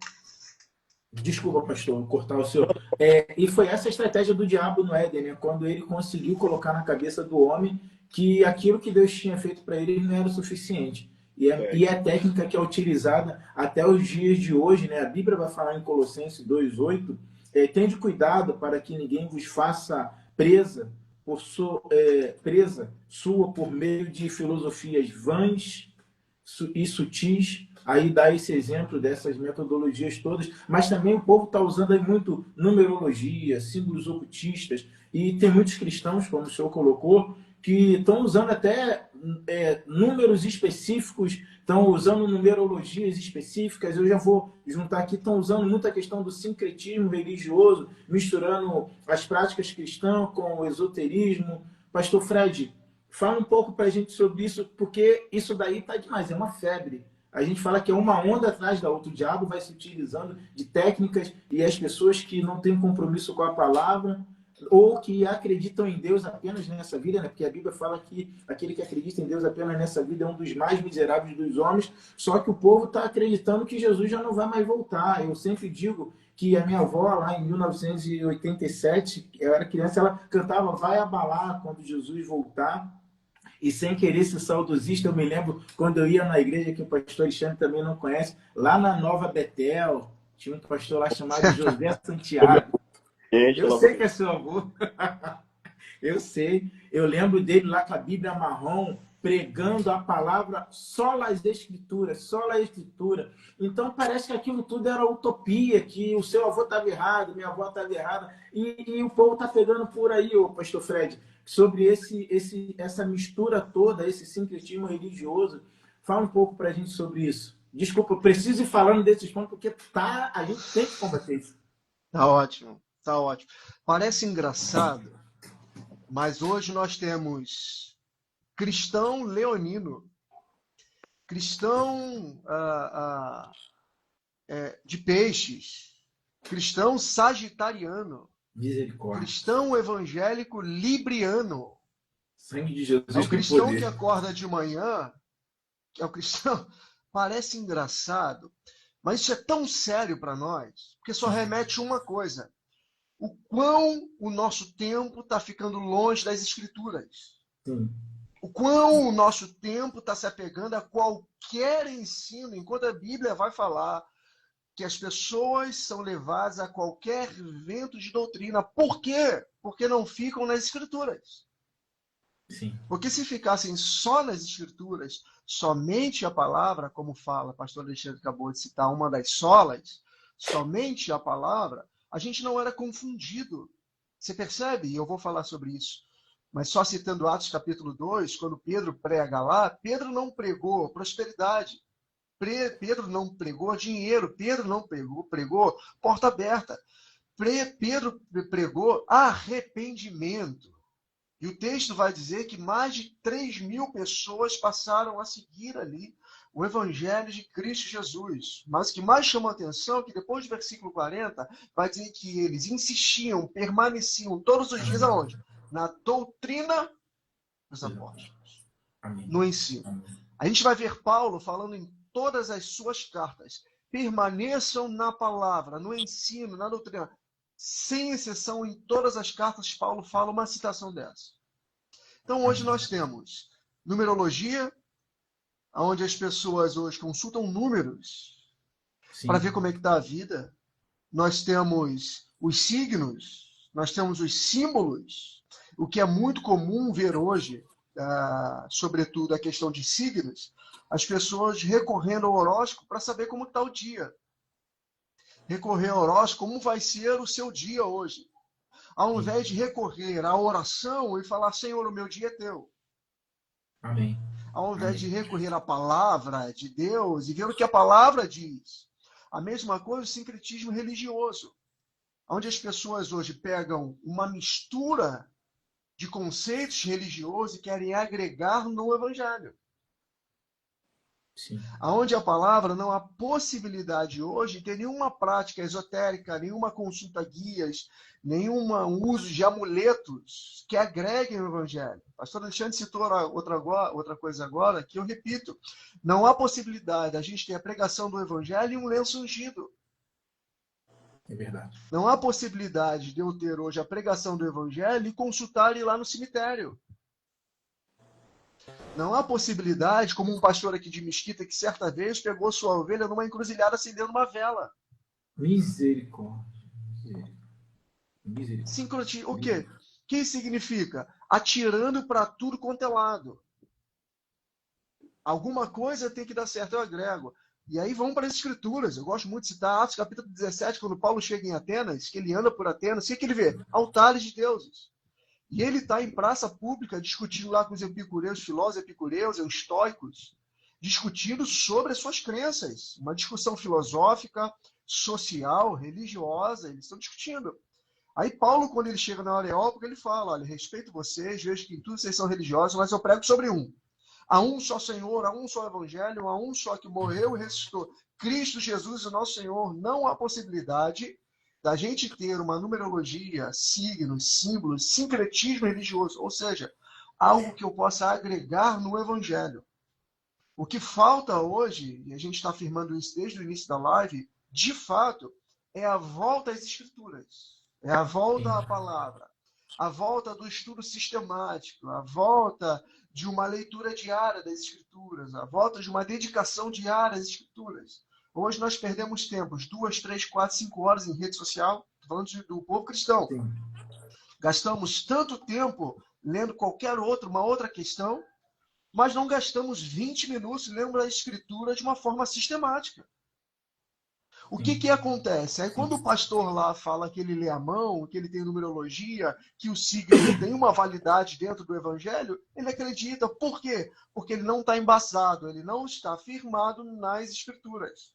Desculpa, pastor, cortar o seu. E foi essa a estratégia do diabo no Éden, né? Quando ele conseguiu colocar na cabeça do homem que aquilo que Deus tinha feito para ele não era o suficiente. E é a técnica que é utilizada até os dias de hoje, né? A Bíblia vai falar em Colossenses 2,8: tende cuidado para que ninguém vos faça presa sua por meio de filosofias vãs e sutis. Aí dá esse exemplo dessas metodologias todas, mas também o povo está usando aí muito numerologia, símbolos ocultistas, e tem muitos cristãos, como o senhor colocou, que estão usando até números específicos, estão usando numerologias específicas. Eu já vou juntar aqui, estão usando muita questão do sincretismo religioso, misturando as práticas cristãs com o esoterismo. Pastor Fred, fala um pouco para a gente sobre isso, porque isso daí está demais, é uma febre. A gente fala que é uma onda atrás da outra. O diabo vai se utilizando de técnicas, e as pessoas que não têm compromisso com a palavra ou que acreditam em Deus apenas nessa vida, né? Porque a Bíblia fala que aquele que acredita em Deus apenas nessa vida é um dos mais miseráveis dos homens, só que o povo está acreditando que Jesus já não vai mais voltar. Eu sempre digo que a minha avó, lá em 1987, eu era criança, ela cantava "Vai abalar quando Jesus voltar". E sem querer ser saudosista, eu me lembro quando eu ia na igreja, que o pastor Alexandre também não conhece, lá na Nova Betel, tinha um pastor lá chamado José Santiago. Eu sei que é seu avô. Eu sei. Eu lembro dele lá com a Bíblia marrom, pregando a palavra sola as escrituras, sola a escritura. Então parece que aquilo tudo era utopia, que o seu avô estava errado, minha avó estava errada, e o povo está pegando por aí, ô pastor Fred, sobre essa mistura toda, esse sincretismo religioso. Fala um pouco para a gente sobre isso. Desculpa, eu preciso ir falando desses pontos, porque a gente tem que combater isso. Tá ótimo, tá ótimo. Parece engraçado, mas hoje nós temos cristão leonino, cristão de peixes, cristão sagitariano, cristão evangélico libriano. Sangue de Jesus. É o cristão que acorda de manhã, que é o cristão. Parece engraçado, mas isso é tão sério para nós, porque só remete a uma coisa: o quão o nosso tempo está ficando longe das Escrituras. Sim. O quão o nosso tempo está se apegando a qualquer ensino, enquanto a Bíblia vai falar que as pessoas são levadas a qualquer vento de doutrina. Por quê? Porque não ficam nas Escrituras. Sim. Porque se ficassem só nas Escrituras, somente a palavra, como fala, o pastor Alexandre acabou de citar uma das solas, somente a palavra, a gente não era confundido. Você percebe? E eu vou falar sobre isso. Mas só citando Atos capítulo 2, quando Pedro prega lá, Pedro não pregou prosperidade. Pedro não pregou dinheiro. Pedro não pregou porta aberta. Pedro pregou arrependimento. E o texto vai dizer que mais de 3.000 pessoas passaram a seguir ali o Evangelho de Cristo Jesus. Mas o que mais chama a atenção é que depois do versículo 40, vai dizer que eles insistiam, permaneciam todos os dias Amém. aonde? Na doutrina dos Exatamente. apóstolos, Amém. no ensino. Amém. A gente vai ver Paulo falando em todas as suas cartas, permaneçam na palavra, no ensino, na doutrina. Sem exceção, em todas as cartas, Paulo fala uma citação dessa. Então, hoje Amém. nós temos numerologia, onde as pessoas hoje consultam números para Sim. ver como é que está a vida. Nós temos os signos, nós temos os símbolos, o que é muito comum ver hoje, sobretudo a questão de signos, as pessoas recorrendo ao horóscopo para saber como está o dia. Recorrer ao horóscopo, como vai ser o seu dia hoje. Ao invés de recorrer à oração e falar, Senhor, o meu dia é teu. Amém. Ao invés de Amém. recorrer à palavra de Deus e ver o que a palavra diz. A mesma coisa o sincretismo religioso, onde as pessoas hoje pegam uma mistura de conceitos religiosos e querem agregar no evangelho. Sim. Onde a palavra não há possibilidade hoje de ter nenhuma prática esotérica, nenhuma consulta guias, nenhum uso de amuletos que agreguem o evangelho. O pastor Alexandre citou outra coisa agora, que eu repito, não há possibilidade da gente ter a pregação do evangelho e um lenço ungido. É verdade. Não há possibilidade de eu ter hoje a pregação do evangelho e consultar ir lá no cemitério. Não há possibilidade, como um pastor aqui de Mesquita, que certa vez pegou sua ovelha numa encruzilhada acendendo uma vela. Misericórdia. Misericórdia. Sincrotia. O quê? O que significa? Atirando para tudo quanto é lado. Alguma coisa tem que dar certo, eu agrego. E aí vamos para as escrituras. Eu gosto muito de citar Atos capítulo 17, quando Paulo chega em Atenas, que ele anda por Atenas, o que ele vê? Altares de deuses. E ele está em praça pública discutindo lá com os epicureus, filósofos epicureus, os estoicos, discutindo sobre as suas crenças. Uma discussão filosófica, social, religiosa, eles estão discutindo. Aí Paulo, quando ele chega na Areópago, ele fala, olha, respeito vocês, vejo que em tudo vocês são religiosos, mas eu prego sobre um. Há um só Senhor, há um só Evangelho, há um só que morreu e ressuscitou. Cristo Jesus, o nosso Senhor. Não há possibilidade da gente ter uma numerologia, signos, símbolos, sincretismo religioso, ou seja, algo que eu possa agregar no Evangelho. O que falta hoje, e a gente está afirmando isso desde o início da live, de fato, é a volta às Escrituras, é a volta à palavra, a volta do estudo sistemático, a volta de uma leitura diária das Escrituras, a volta de uma dedicação diária às Escrituras. Hoje nós perdemos tempos, 2, 3, 4, 5 horas em rede social, falando do povo cristão. Sim. Gastamos tanto tempo lendo uma outra questão, mas não gastamos 20 minutos lendo a Escritura de uma forma sistemática. O que acontece? Aí quando o pastor lá fala que ele lê a mão, que ele tem numerologia, que o signo tem uma validade dentro do evangelho, ele acredita. Por quê? Porque ele não está embasado, ele não está firmado nas escrituras.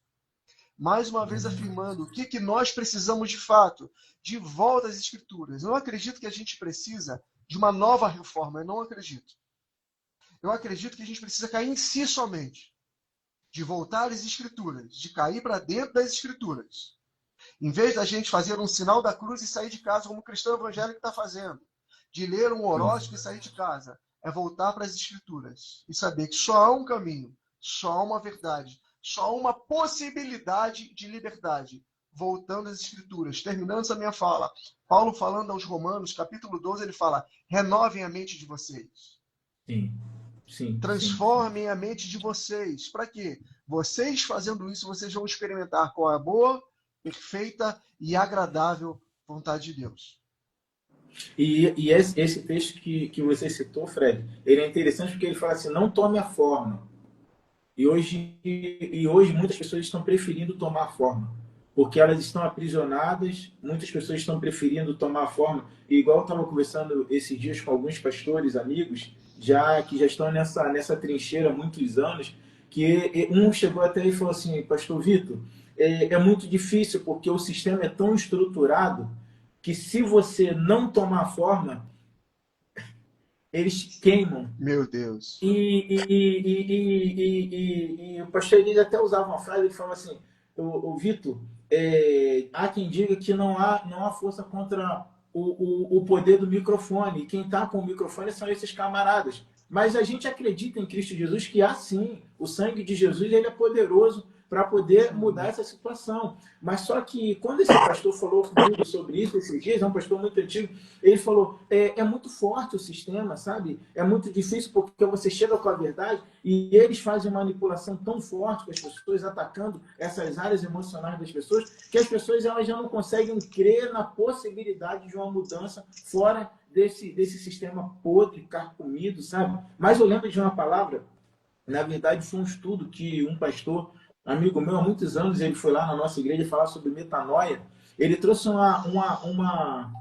Mais uma vez afirmando o que nós precisamos de fato, de volta às escrituras. Eu não acredito que a gente precisa de uma nova reforma, eu não acredito. Eu acredito que a gente precisa cair em si somente. De voltar às escrituras, de cair para dentro das escrituras. Em vez da gente fazer um sinal da cruz e sair de casa como o cristão evangélico está fazendo, de ler um horóscopo e sair de casa, é voltar para as escrituras e saber que só há um caminho, só há uma verdade, só há uma possibilidade de liberdade. Voltando às escrituras, terminando essa minha fala, Paulo falando aos Romanos, capítulo 12, ele fala, renovem a mente de vocês. Sim. Sim, transformem a mente de vocês. Para quê? Vocês fazendo isso, vocês vão experimentar qual é a boa, perfeita e agradável vontade de Deus. E esse texto que você citou, Fred, ele é interessante porque ele fala assim, não tome a forma. E hoje muitas pessoas estão preferindo tomar a forma. Porque elas estão aprisionadas, muitas pessoas estão preferindo tomar a forma. E igual eu estava conversando esses dias com alguns pastores, amigos, que já estão nessa trincheira há muitos anos, que um chegou até e falou assim, pastor Vitor, é muito difícil porque o sistema é tão estruturado que se você não tomar forma, eles queimam. Meu Deus. E o pastor Elias até usava uma frase, ele falava assim, o Vitor, há quem diga que não há força contra o poder do microfone, e quem está com o microfone são esses camaradas. Mas a gente acredita em Cristo Jesus que há sim, o sangue de Jesus ele é poderoso para poder mudar Sim. essa situação. Mas só que quando esse pastor falou comigo sobre isso esses dias, é um pastor muito antigo, ele falou, é muito forte o sistema, sabe? É muito difícil porque você chega com a verdade e eles fazem manipulação tão forte com as pessoas, atacando essas áreas emocionais das pessoas, que as pessoas elas já não conseguem crer na possibilidade de uma mudança fora desse sistema podre, carcomido, sabe? Mas eu lembro de uma palavra, na verdade foi um estudo que um pastor, amigo meu, há muitos anos, ele foi lá na nossa igreja falar sobre metanoia. Ele trouxe uma,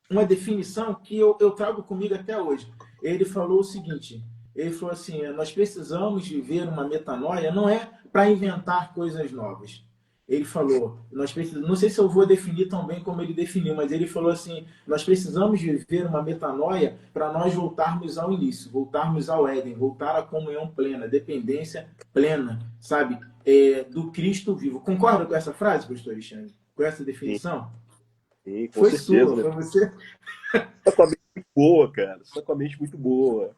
uma definição que eu trago comigo até hoje. Ele falou o seguinte, ele falou assim, nós precisamos viver uma metanoia, não é para inventar coisas novas. Ele falou, nós precisamos, não sei se eu vou definir tão bem como ele definiu, mas ele falou assim, nós precisamos viver uma metanoia para nós voltarmos ao início, voltarmos ao Éden, voltar à comunhão plena, dependência plena, sabe? Do Cristo vivo. Concorda com essa frase, pastor Alexandre? Com essa Sim, definição? sim, com Foi certeza, sua, né? foi você? Você tá com a mente muito boa, cara. Você tá com a mente muito boa.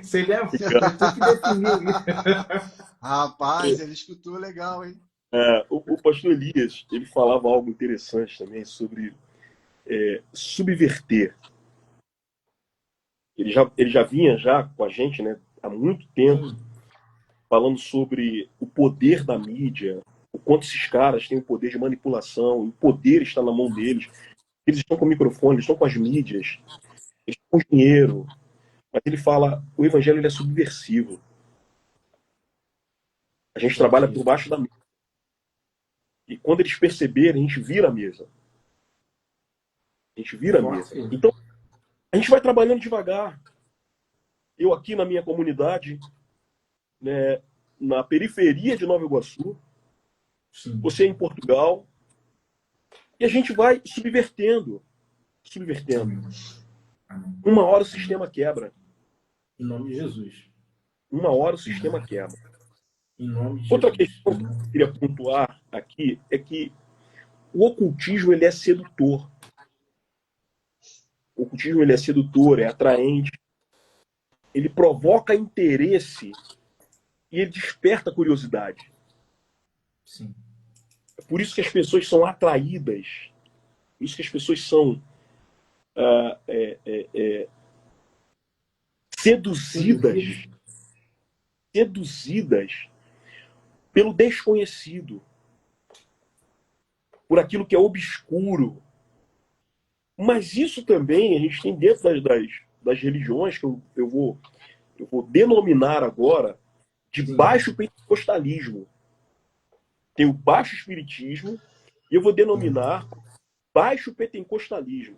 Você lembra? Obrigado. Foi tu que definiu isso. Rapaz, ele escutou legal, hein? O pastor Elias, ele falava algo interessante também sobre subverter. Ele já vinha já com a gente, né, há muito tempo, Sim, falando sobre o poder da mídia, o quanto esses caras têm o poder de manipulação, o poder está na mão deles. Eles estão com o microfone, eles estão com as mídias, eles estão com dinheiro. Mas ele fala, o evangelho ele é subversivo. A gente trabalha entendi. por baixo da mesa. E quando eles perceberem, a gente vira a mesa. A gente vira a mesa. Forte. Então, a gente vai trabalhando devagar. Eu aqui na minha comunidade, né, na periferia de Nova Iguaçu, Sim. você em Portugal, e a gente vai subvertendo, subvertendo. Amém. Amém. Uma hora o sistema quebra. Em nome de Jesus. Uma hora o Sim. sistema quebra. Em nome de Outra Jesus. questão que eu queria pontuar aqui é que o ocultismo ele é sedutor. O ocultismo ele é sedutor, é atraente. Ele provoca interesse e ele desperta curiosidade. Sim. É por isso que as pessoas são atraídas. Por isso que as pessoas são seduzidas, seduzidas pelo desconhecido, por aquilo que é obscuro. Mas isso também a gente tem dentro das religiões, que eu vou denominar agora de Sim. baixo pentecostalismo. Tem o baixo espiritismo e eu vou denominar baixo pentecostalismo.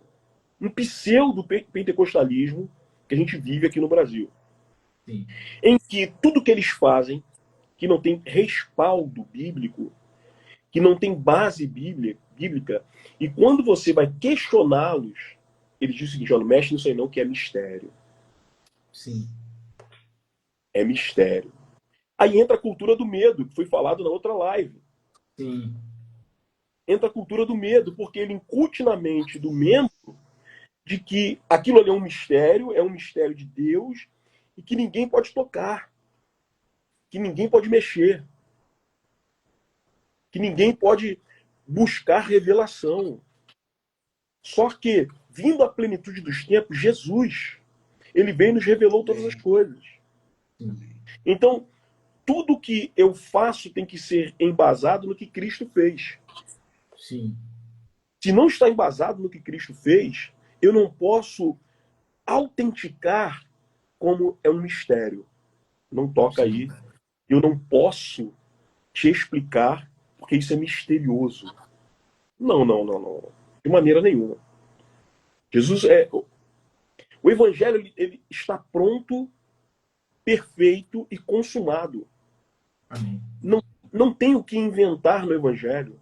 Um pseudo-pentecostalismo que a gente vive aqui no Brasil. Sim. Em que tudo que eles fazem, que não tem respaldo bíblico, que não tem base bíblica, e quando você vai questioná-los, eles dizem o seguinte, não mexe nisso aí não, que é mistério. Sim. É mistério. Aí entra a cultura do medo, que foi falado na outra live. Sim. Entra a cultura do medo, porque ele incute na mente do membro de que aquilo ali é um mistério de Deus, e que ninguém pode tocar, que ninguém pode mexer, que ninguém pode buscar revelação. Só que, vindo à plenitude dos tempos, Jesus, ele veio e nos revelou todas as coisas. Sim. Então, tudo que eu faço tem que ser embasado no que Cristo fez. Sim. Se não está embasado no que Cristo fez, eu não posso autenticar como é um mistério. Não toca Sim. aí. Eu não posso te explicar porque isso é misterioso. Não, não, não, não. De maneira nenhuma. Jesus é. O evangelho ele está pronto, perfeito e consumado. Amém. Não tem o que inventar no evangelho.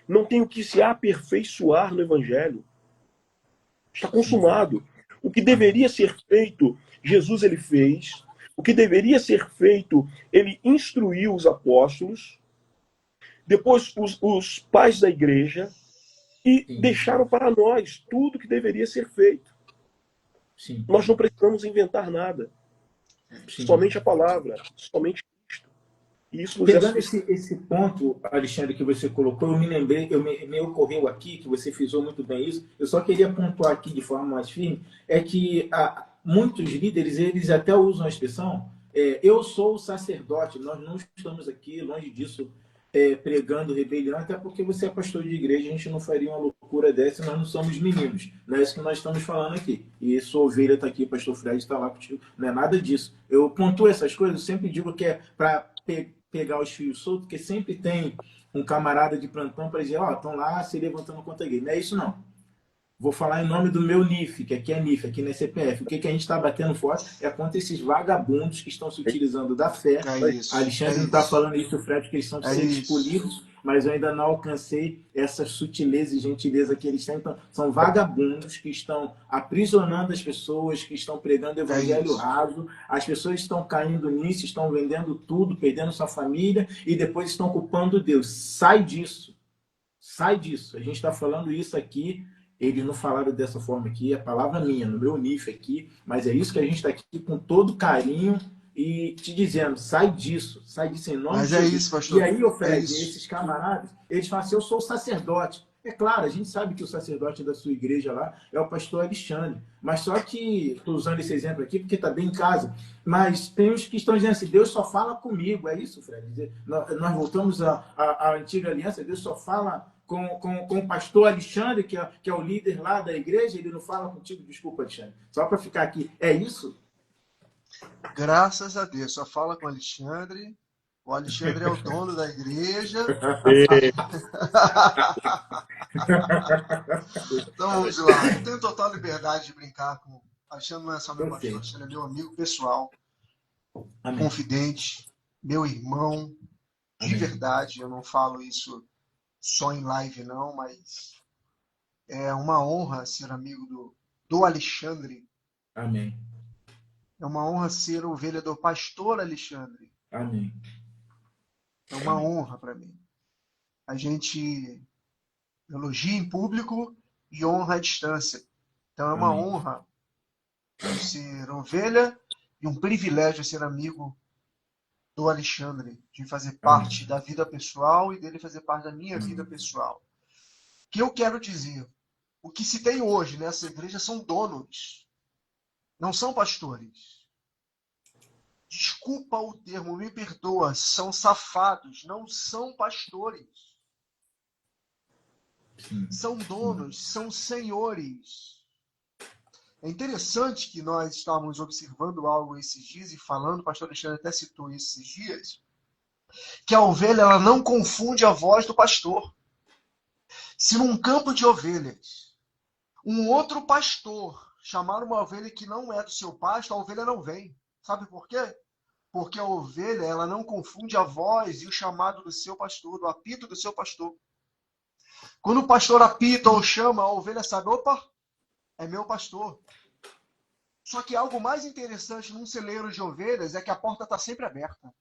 Não tem o que se aperfeiçoar no evangelho. Está consumado. O que deveria ser feito, Jesus ele fez. O que deveria ser feito, ele instruiu os apóstolos. Depois, os pais da igreja. E Sim, deixaram para nós tudo que deveria ser feito. sim, Nós não precisamos inventar nada. sim. Somente a palavra, somente Cristo. E isso nos é Pegando suficiente. esse ponto, Alexandre, que você colocou, eu me lembrei, me ocorreu aqui, que você frisou muito bem isso, eu só queria pontuar aqui de forma mais firme, é que muitos líderes, eles até usam a expressão, eu sou o sacerdote, nós não estamos aqui, longe disso, pregando rebelião, até porque você é pastor de igreja, a gente não faria uma loucura dessa, nós não somos meninos, não é isso que nós estamos falando aqui. E sua ovelha está aqui, pastor Fred está lá contigo, não é nada disso. Eu pontuo essas coisas, eu sempre digo que é para pegar os fios soltos, porque sempre tem um camarada de plantão para dizer, ó, estão lá se levantando contra a igreja. Não é isso não. Vou falar em nome do meu NIF, que aqui é NIF, aqui não é CPF. O que, que a gente está batendo forte é contra esses vagabundos que estão se utilizando da fé. É A isso, é Alexandre não está isso, falando isso, Fred, que eles são é seres isso. polidos, mas eu ainda não alcancei essa sutileza e gentileza que eles têm. Então, são vagabundos que estão aprisionando as pessoas, que estão pregando É evangelho isso. raso. As pessoas estão caindo nisso, estão vendendo tudo, perdendo sua família e depois estão culpando Deus. Sai disso. Sai disso. A gente está falando isso aqui. Eles não falaram dessa forma aqui, é palavra minha, no meu NIF aqui, mas é isso que a gente está aqui com todo carinho e te dizendo, sai disso em nome Mas de é Jesus. isso, E pastor. aí, ô É Fred, isso. esses camaradas, eles falam assim, eu sou o sacerdote. É claro, a gente sabe que o sacerdote da sua igreja lá é o pastor Alexandre, mas só que, estou usando esse exemplo aqui porque está bem em casa, mas tem uns que estão dizendo assim, Deus só fala comigo, é isso, Fred? Nós voltamos à antiga aliança, Deus só fala com o pastor Alexandre, que é o líder lá da igreja, ele não fala contigo, desculpa, Alexandre, só para ficar aqui. É isso? Graças a Deus. Só fala com o Alexandre. O Alexandre é o dono da igreja. Então vamos lá. Eu tenho total liberdade de brincar com. Alexandre não é só meu pastor, Perfeito. Alexandre é meu amigo pessoal, Amém. confidente, meu irmão, de Amém. verdade. Eu não falo isso só em live, não, mas é uma honra ser amigo do Alexandre. Amém. É uma honra ser ovelha do pastor Alexandre. Amém. É uma honra para mim. A gente elogia em público e honra à distância. Então é uma Amém. honra eu ser ovelha e um privilégio ser amigo do Alexandre, de fazer Amém. parte da vida pessoal e dele fazer parte da minha vida Amém. pessoal. O que eu quero dizer? O que se tem hoje nessa igreja são donos, não são pastores. Desculpa o termo, me perdoa, são safados, não são pastores. Sim. São Sim. donos, são senhores. É interessante que nós estávamos observando algo esses dias e falando, o pastor Alexandre até citou esses dias, que a ovelha ela não confunde a voz do pastor. Se num campo de ovelhas, um outro pastor chamar uma ovelha que não é do seu pasto, a ovelha não vem. Sabe por quê? Porque a ovelha ela não confunde a voz e o chamado do seu pastor, do apito do seu pastor. Quando o pastor apita ou chama, a ovelha sabe, opa, é meu pastor. Só que algo mais interessante num celeiro de ovelhas é que a porta está sempre aberta.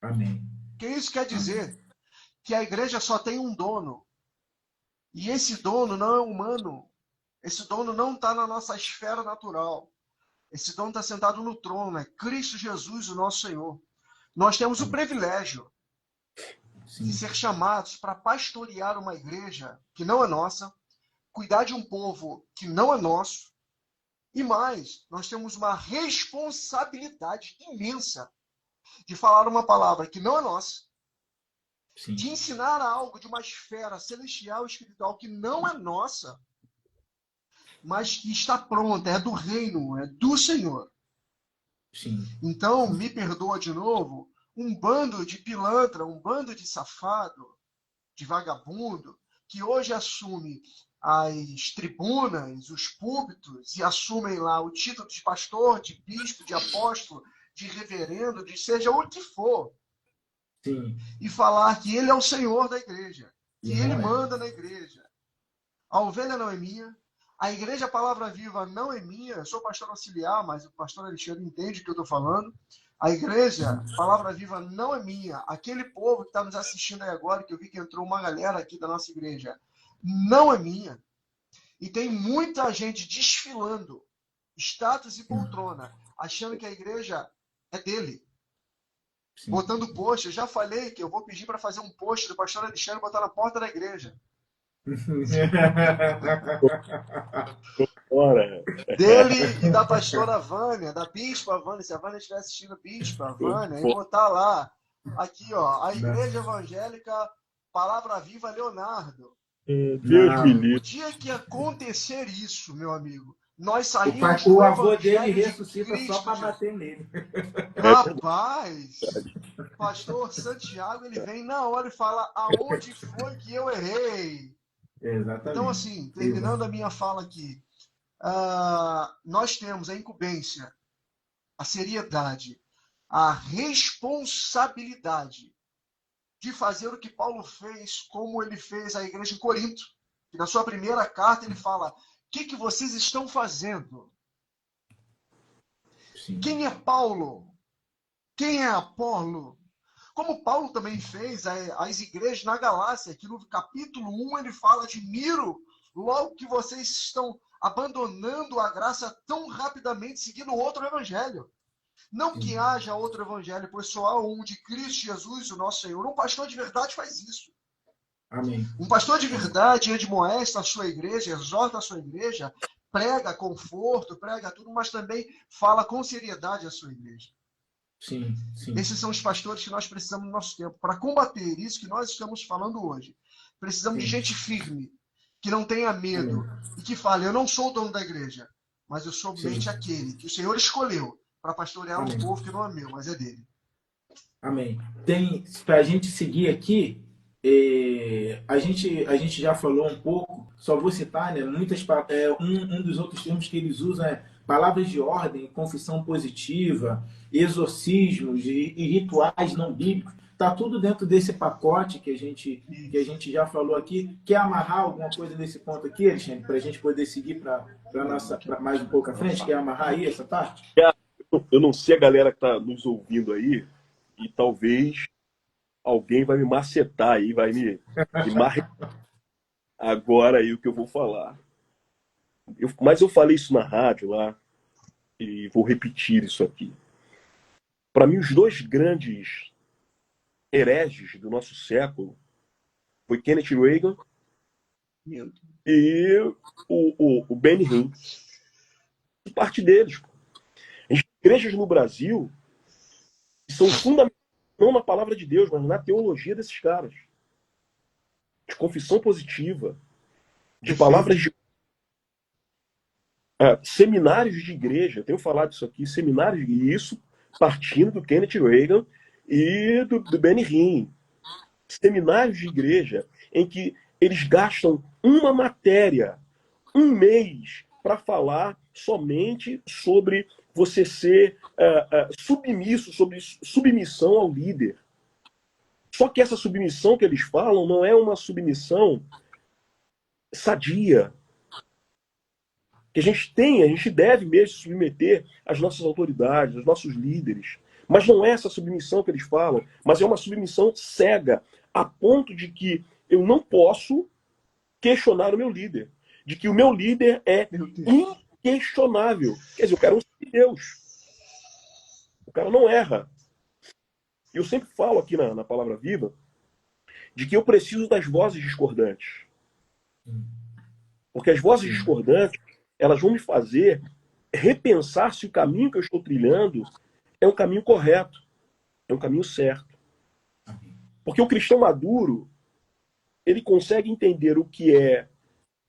Amém. O que isso quer Amém. dizer? Que a igreja só tem um dono. E esse dono não é humano. Esse dono não está na nossa esfera natural. Esse dono está sentado no trono, é Cristo Jesus, o nosso Senhor. Nós temos o Amém. privilégio de Sim. ser chamados para pastorear uma igreja que não é nossa, cuidar de um povo que não é nosso, e mais, nós temos uma responsabilidade imensa de falar uma palavra que não é nossa, Sim. de ensinar algo de uma esfera celestial e espiritual que não é nossa, mas que está pronta, é do reino, é do Senhor. Sim. Então, Sim. me perdoa de novo, um bando de pilantra, um bando de safado, de vagabundo, que hoje assume as tribunas, os púlpitos, e assumem lá o título de pastor, de bispo, de apóstolo, de reverendo, de seja o que for, Sim. e falar que ele é o Senhor da igreja, E que ele não é. manda na igreja. A ovelha não é minha, A igreja Palavra Viva não é minha, eu sou pastor auxiliar, mas o pastor Alexandre entende o que eu estou falando. A igreja Palavra Viva não é minha. Aquele povo que está nos assistindo aí agora, que eu vi que entrou uma galera aqui da nossa igreja, não é minha. E tem muita gente desfilando, status e poltrona, achando que a igreja é dele. Sim. Botando post, eu já falei que eu vou pedir para fazer um post do pastor Alexandre e botar na porta da igreja. Ora, Dele e da pastora Vânia, da bispa Vânia, se a Vânia estiver assistindo, bispa Vânia, e botar lá, aqui, ó, a Igreja Evangélica Palavra Viva Leonardo. Deus me O livre. dia que acontecer isso, meu amigo, nós O, saímos o do avô dele Evangelho de ressuscita só Cristo para Jesus. bater nele. Rapaz, pastor Santiago, ele vem na hora e fala aonde foi que eu errei. Exatamente. Então, assim, terminando a minha fala aqui, nós temos a incumbência, a seriedade, a responsabilidade de fazer o que Paulo fez, como ele fez a igreja em Corinto. E na sua primeira carta ele fala: o que vocês estão fazendo? Sim. Quem é Paulo? Quem é Apolo? Como Paulo também fez as igrejas na Galácia, que no capítulo 1 ele fala: admiro logo que vocês estão abandonando a graça tão rapidamente, seguindo outro evangelho. Não que haja outro evangelho, pois só há um de Cristo Jesus, o nosso Senhor. Um pastor de verdade faz isso. Amém. Um pastor de verdade admoesta a sua igreja, exorta a sua igreja, prega conforto, prega tudo, mas também fala com seriedade à sua igreja. Sim, sim. Esses são os pastores que nós precisamos no nosso tempo. Para combater isso que nós estamos falando hoje, precisamos de gente firme, que não tenha medo e que fale: eu não sou o dono da igreja, mas eu sou somente aquele que o Senhor escolheu para pastorear um povo que não é meu, mas é dele. Amém. Tem, para a gente seguir aqui, a gente já falou um pouco, só vou citar, né, um dos outros termos que eles usam é palavras de ordem, confissão positiva, exorcismos e rituais não bíblicos. Está tudo dentro desse pacote que a gente já falou aqui. Quer amarrar alguma coisa nesse ponto aqui, Alexandre, para a gente poder seguir para mais um pouco à frente? Quer amarrar aí essa parte? Eu não sei a galera que está nos ouvindo aí, e talvez alguém vai me macetar aí, vai me agora aí o que eu vou falar. Mas eu falei isso na rádio lá, e vou repetir isso aqui. Para mim, os dois grandes hereges do nosso século foi Kenneth Reagan e o Benny Hinn. Parte deles. As igrejas no Brasil são fundamentais, não na palavra de Deus, mas na teologia desses caras. De confissão positiva, de palavras de seminários de igreja. Eu tenho falado isso aqui, seminários, e isso partindo do Kenneth Reagan e do Benny Hinn. Seminários de igreja em que eles gastam uma matéria, um mês, para falar somente sobre você ser submisso, sobre submissão ao líder. Só que essa submissão que eles falam não é uma submissão sadia. Que a gente deve mesmo submeter às nossas autoridades, aos nossos líderes. Mas não é essa submissão que eles falam, mas é uma submissão cega, a ponto de que eu não posso questionar o meu líder. De que o meu líder é inquestionável. Quer dizer, o cara é um filho de Deus. O cara não erra. E eu sempre falo aqui na Palavra Viva de que eu preciso das vozes discordantes. Porque as vozes discordantes, elas vão me fazer repensar se o caminho que eu estou trilhando é um caminho correto, é um caminho certo. Porque o cristão maduro, ele consegue entender o que é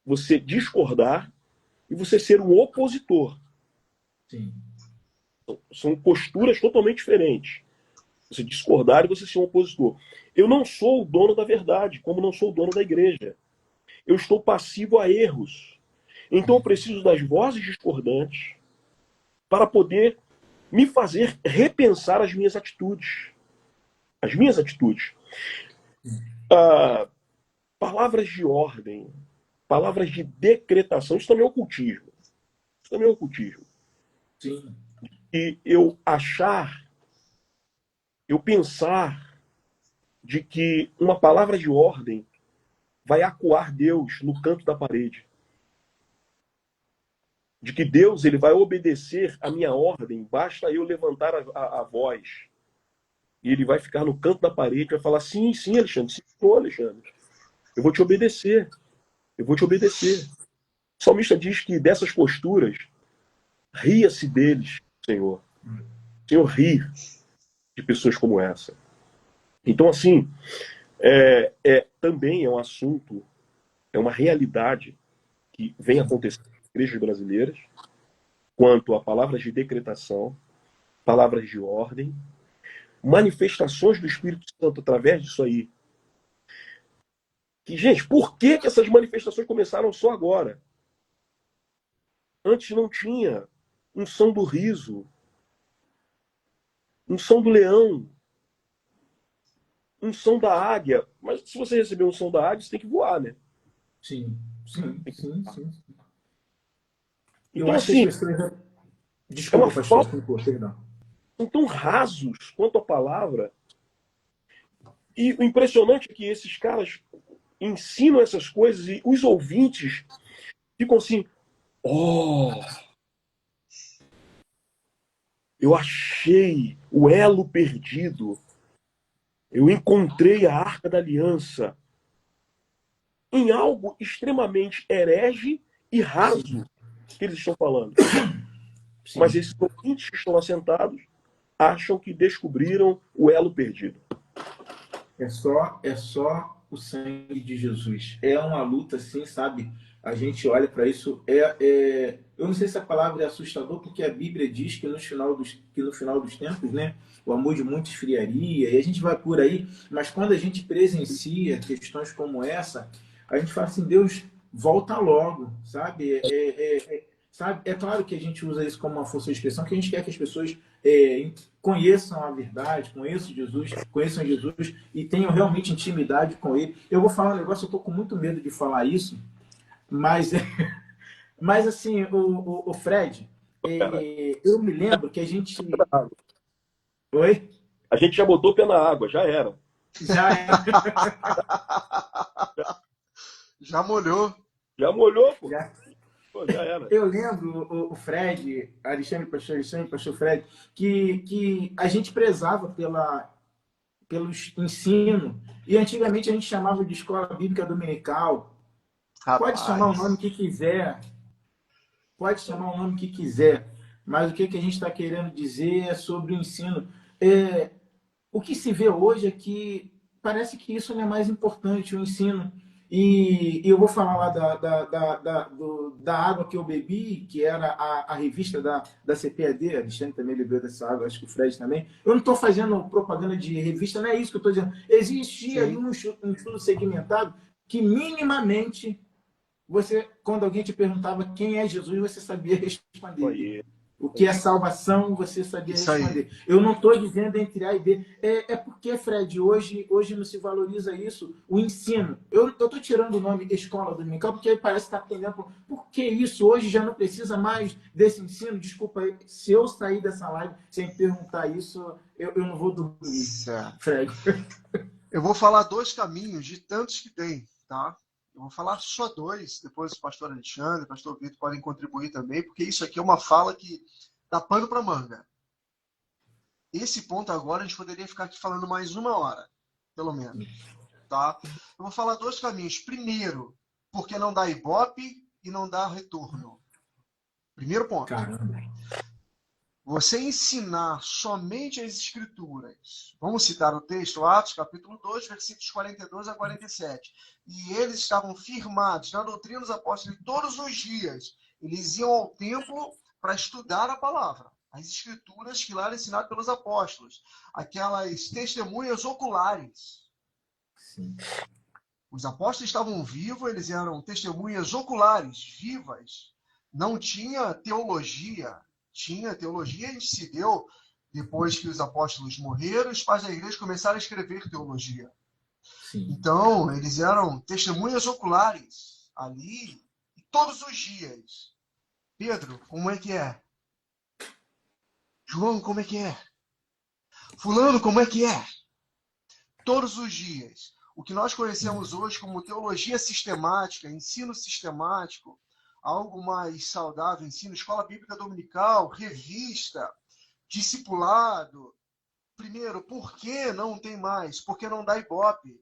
você discordar e você ser um opositor. Sim. São posturas totalmente diferentes. Você discordar e você ser um opositor. Eu não sou o dono da verdade, como não sou o dono da igreja. Eu estou passivo a erros. Então eu preciso das vozes discordantes para poder me fazer repensar as minhas atitudes. As minhas atitudes. Palavras de ordem, palavras de decretação. Isso também é ocultismo. Isso também é ocultismo. Sim. E eu pensar de que uma palavra de ordem vai acuar Deus no canto da parede. De que Deus ele vai obedecer a minha ordem, basta eu levantar a voz. E ele vai ficar no canto da parede e vai falar, sim, sim, Alexandre, sim, senhor, Alexandre. Eu vou te obedecer. Eu vou te obedecer. O salmista diz que dessas posturas, ria-se deles, Senhor. Senhor, ri de pessoas como essa. Então, assim, também é um assunto, é uma realidade que vem acontecendo nas igrejas brasileiras, quanto a palavras de decretação, palavras de ordem, manifestações do Espírito Santo através disso aí. Que, gente, por que essas manifestações começaram só agora? Antes não tinha unção do riso, unção do leão, unção da águia. Mas se você receber unção da águia, você tem que voar, né? Sim, sim, Tem que sim, voar. sim. Eu Então, acho que as assim, pessoas. é uma Desculpa, pastor, falta. perdão. São tão rasos quanto a palavra. E o impressionante é que esses caras ensinam essas coisas e os ouvintes ficam assim: oh, eu achei o elo perdido. Eu encontrei a Arca da Aliança em algo extremamente herege e raso Sim, que eles estão falando. Mas sim. esses ouvintes que estão assentados acham que descobriram o elo perdido. É só o sangue de Jesus. É uma luta, assim, sabe? A gente olha para isso. Eu não sei se a palavra é assustador, porque a Bíblia diz que no final dos tempos, né, o amor de muitos esfriaria, e a gente vai por aí, mas quando a gente presencia questões como essa, a gente fala assim, Deus, volta logo, sabe? Sabe? É claro que a gente usa isso como uma força de expressão, que a gente quer que as pessoas conheçam a verdade, conheçam Jesus e tenham realmente intimidade com ele. Eu vou falar um negócio, eu estou com muito medo de falar isso, mas, mas assim, o Fred, Cara, eu me lembro que a gente. Oi? a gente já botou o pé na água, já era. Já é. Já molhou. Já molhou, pô. Já. Pô, já era. Eu lembro o Fred, Alexandre, pastor Fred, que a gente prezava pelo ensino. E antigamente a gente chamava de escola bíblica dominical. Pode chamar o nome Rapaz. que quiser, pode chamar o nome que quiser, mas o que a gente está querendo dizer é sobre o ensino. O que se vê hoje é que parece que isso não é mais importante, o ensino. E eu vou falar lá da água que eu bebi, que era a revista da CPAD, a Alexandre também bebeu dessa água, acho que o Fred também. Eu não estou fazendo propaganda de revista, não é isso que eu estou dizendo. Existia aí Sim. um estudo segmentado que minimamente você, quando alguém te perguntava quem é Jesus, você sabia responder. Aí. O que é salvação, você sabia Isso aí. responder. Eu não estou dizendo entre A e B. É porque, Fred, hoje não se valoriza isso, o ensino. Eu estou tirando o nome escola dominical porque parece estar atendendo. Por que isso? Hoje já não precisa mais desse ensino? Desculpa, se eu sair dessa live sem perguntar isso, eu não vou dormir, Certo. Fred. Eu vou falar dois caminhos de tantos que tem, tá? Eu vou falar só dois, depois o pastor Alexandre, o pastor Vitor podem contribuir também, porque isso aqui é uma fala que dá pano para manga. Esse ponto agora a gente poderia ficar aqui falando mais 1 hora, pelo menos, tá? Eu vou falar dois caminhos. Primeiro, porque não dá ibope e não dá retorno. Primeiro ponto. Caramba. Você ensinar somente as escrituras. Vamos citar o texto, Atos, capítulo 2, versículos 42 a 47. E eles estavam firmados na doutrina dos apóstolos e todos os dias. Eles iam ao templo para estudar a palavra. As escrituras que lá eram ensinadas pelos apóstolos. Aquelas testemunhas oculares. Sim. Os apóstolos estavam vivos, eles eram testemunhas oculares, vivas. Não tinha teologia. Tinha teologia e se deu depois que os apóstolos morreram, os pais da igreja começaram a escrever teologia. Sim. Então, eles eram testemunhas oculares. ali, todos os dias. Pedro, como é que é? João, como é que é? Fulano, como é que é? Todos os dias. O que nós conhecemos hoje como teologia sistemática, ensino sistemático, algo mais saudável, ensino, escola bíblica dominical, revista, discipulado. Primeiro, por que não tem mais? Porque não dá ibope.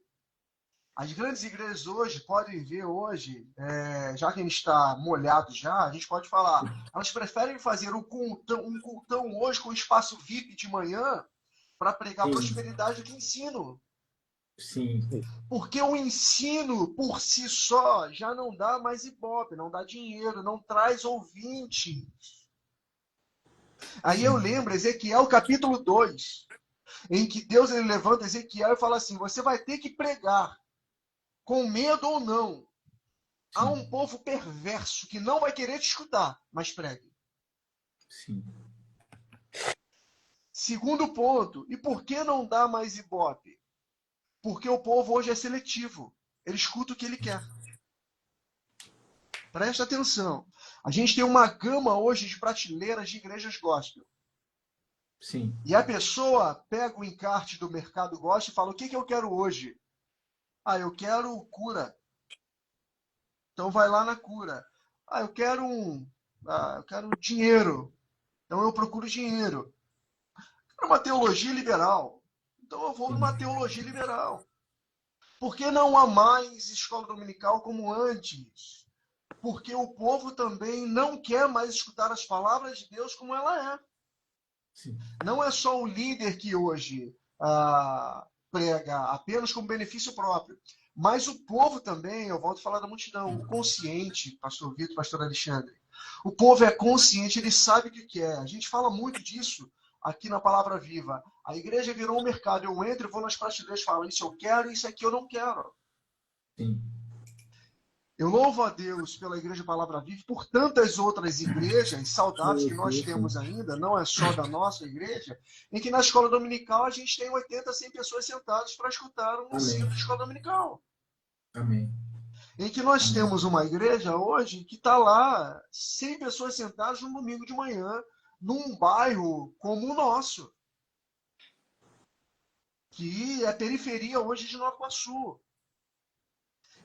As grandes igrejas hoje, podem ver hoje, já que a gente está molhado já, a gente pode falar, elas preferem fazer um cultão hoje com espaço VIP de manhã para pregar Sim, prosperidade do ensino. sim, Porque o ensino, por si só, já não dá mais ibope, não dá dinheiro, não traz ouvinte. Aí eu sim, lembro, Ezequiel capítulo 2, em que Deus ele levanta Ezequiel e fala assim, você vai ter que pregar, com medo ou não. Há sim, um povo perverso que não vai querer te escutar, mas pregue. sim, Segundo ponto, e por que não dá mais ibope? Porque o povo hoje é seletivo. Ele escuta o que ele quer. Presta atenção. A gente tem uma gama hoje de prateleiras de igrejas gospel. sim, E a pessoa pega o encarte do mercado gospel e fala, o que eu quero hoje? Ah, eu quero cura. Então vai lá na cura. Ah, eu quero dinheiro. Então eu procuro dinheiro. Eu quero uma teologia liberal. Então eu vou sim, numa teologia liberal. Por que não há mais escola dominical como antes? Porque o povo também não quer mais escutar as palavras de Deus como ela é. sim, Não é só o líder que hoje prega apenas como benefício próprio, mas o povo também, eu volto a falar da multidão, o consciente, pastor Vitor, pastor Alexandre, o povo é consciente, ele sabe o que quer. A gente fala muito disso aqui na Palavra Viva. A igreja virou um mercado, eu entro e vou nas prateleiras e falo, isso eu quero, isso aqui eu não quero. sim. Eu louvo a Deus pela Igreja Palavra Viva, por tantas outras igrejas saudáveis Sim, que nós sim, sim. temos ainda, não é só da nossa igreja, em que na escola dominical a gente tem 80, 100 pessoas sentadas para escutar um ensino Amém. de escola dominical. Amém. Em que nós Amém. temos uma igreja hoje que está lá 100 pessoas sentadas no domingo de manhã, num bairro como o nosso, que é periferia hoje de Nova Iguaçu,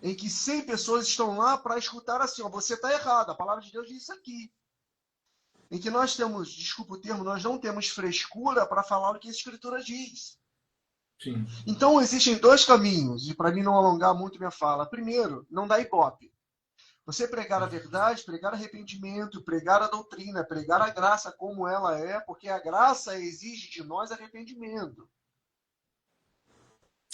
em que 100 pessoas estão lá para escutar assim, ó, você está errado, a palavra de Deus diz isso aqui. Em que nós temos, desculpa o termo, nós não temos frescura para falar o que a Escritura diz. Sim, Então, existem dois caminhos, e para mim não alongar muito minha fala. Primeiro, não dá ibope. Você pregar a verdade, pregar arrependimento, pregar a doutrina, pregar a graça como ela é, porque a graça exige de nós arrependimento.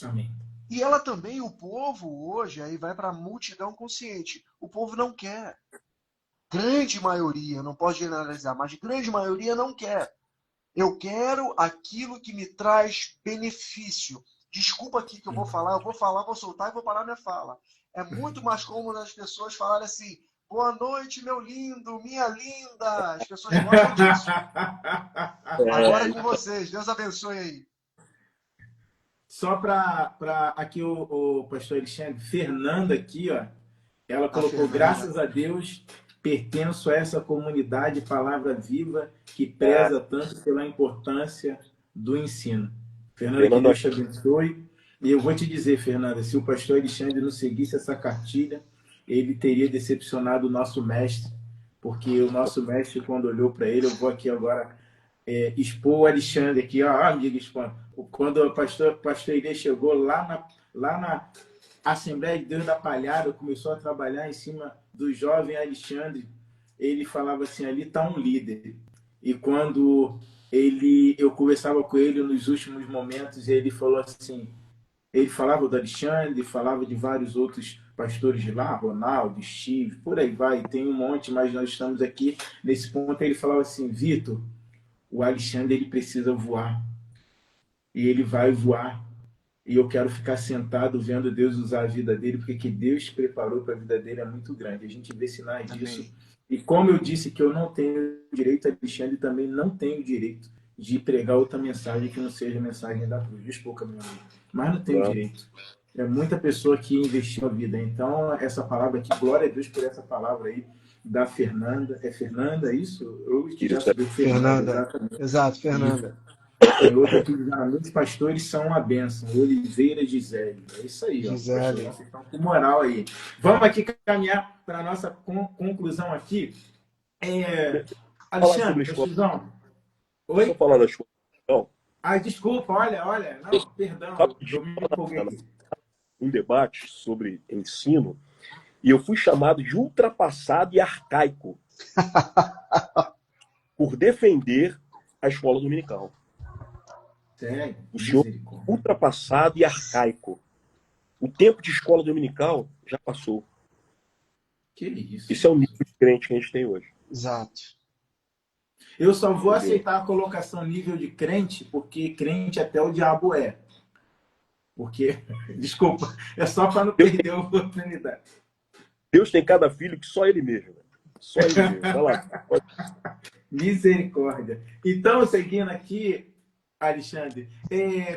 amém. E ela também, o povo hoje, aí vai para a multidão consciente. O povo não quer. Grande maioria, não posso generalizar, mas grande maioria não quer. Eu quero aquilo que me traz benefício. Desculpa aqui que eu vou falar, vou soltar e vou parar minha fala. É muito mais cômodo as pessoas falarem assim: boa noite, meu lindo, minha linda. As pessoas gostam disso. Agora é É, com vocês. Deus abençoe aí. Só para aqui o pastor Alexandre, Fernanda aqui, ó, ela A colocou, Fernanda. graças a Deus, pertenço a essa comunidade Palavra Viva que é, preza tanto pela importância do ensino. Fernanda, que Fernanda, Deus te abençoe. E eu vou te dizer, Fernanda, se o pastor Alexandre não seguisse essa cartilha, ele teria decepcionado o nosso mestre, porque o nosso mestre, quando olhou para ele, eu vou aqui agora expor o Alexandre aqui, ó, amigo, expor. Quando o pastor Ilê chegou lá na Assembleia de Deus da Palhada, começou a trabalhar em cima do jovem Alexandre, ele falava assim, ali está um líder. E quando eu conversava com ele nos últimos momentos, ele falou assim, ele falava do Alexandre, falava de vários outros pastores de lá, Ronaldo, Steve, por aí vai, tem um monte, mas nós estamos aqui nesse ponto. Ele falava assim, Vitor, o Alexandre ele precisa voar e ele vai voar. E eu quero ficar sentado vendo Deus usar a vida dele, porque que Deus preparou para a vida dele é muito grande. A gente vê sinais disso. Amém. E como eu disse que eu não tenho direito, Alexandre também não tenho direito de pregar outra mensagem que não seja a mensagem da cruz. Desculpa, meu amigo. Mas não tenho não, direito. É muita pessoa que investiu a vida. Então, essa palavra aqui, glória a Deus por essa palavra aí da Fernanda. É Fernanda isso? Eu que já Isso é sabia Fernanda, Fernanda. exatamente. Exato, Isso. Fernanda. Tem outra aqui dizendo, muitos pastores são uma bênção. Oliveira Gisele. É isso aí, ó. Pastor, Gisele. vocês estão com moral aí. Vamos aqui caminhar para a nossa conclusão aqui. É... Falar sobre Alexandre, a escola. precisão. Só Oi? falar da escola. Não, Ah, desculpa, olha. Não, perdão, rapidinho, eu me empolguei aqui. um debate sobre ensino, e eu fui chamado de ultrapassado e arcaico por defender a escola dominical. Sério, O senhor misericórdia. ultrapassado e arcaico. O tempo de escola dominical já passou. Que isso? Esse é o nível de crente que a gente tem hoje. Exato. Eu só vou Entendeu? aceitar a colocação nível de crente, porque crente até o diabo é. Porque, desculpa, é só para não Deus, perder a oportunidade. Deus tem cada filho que só ele mesmo. Só ele mesmo. Vai lá. Misericórdia. Então, seguindo aqui, Alexandre,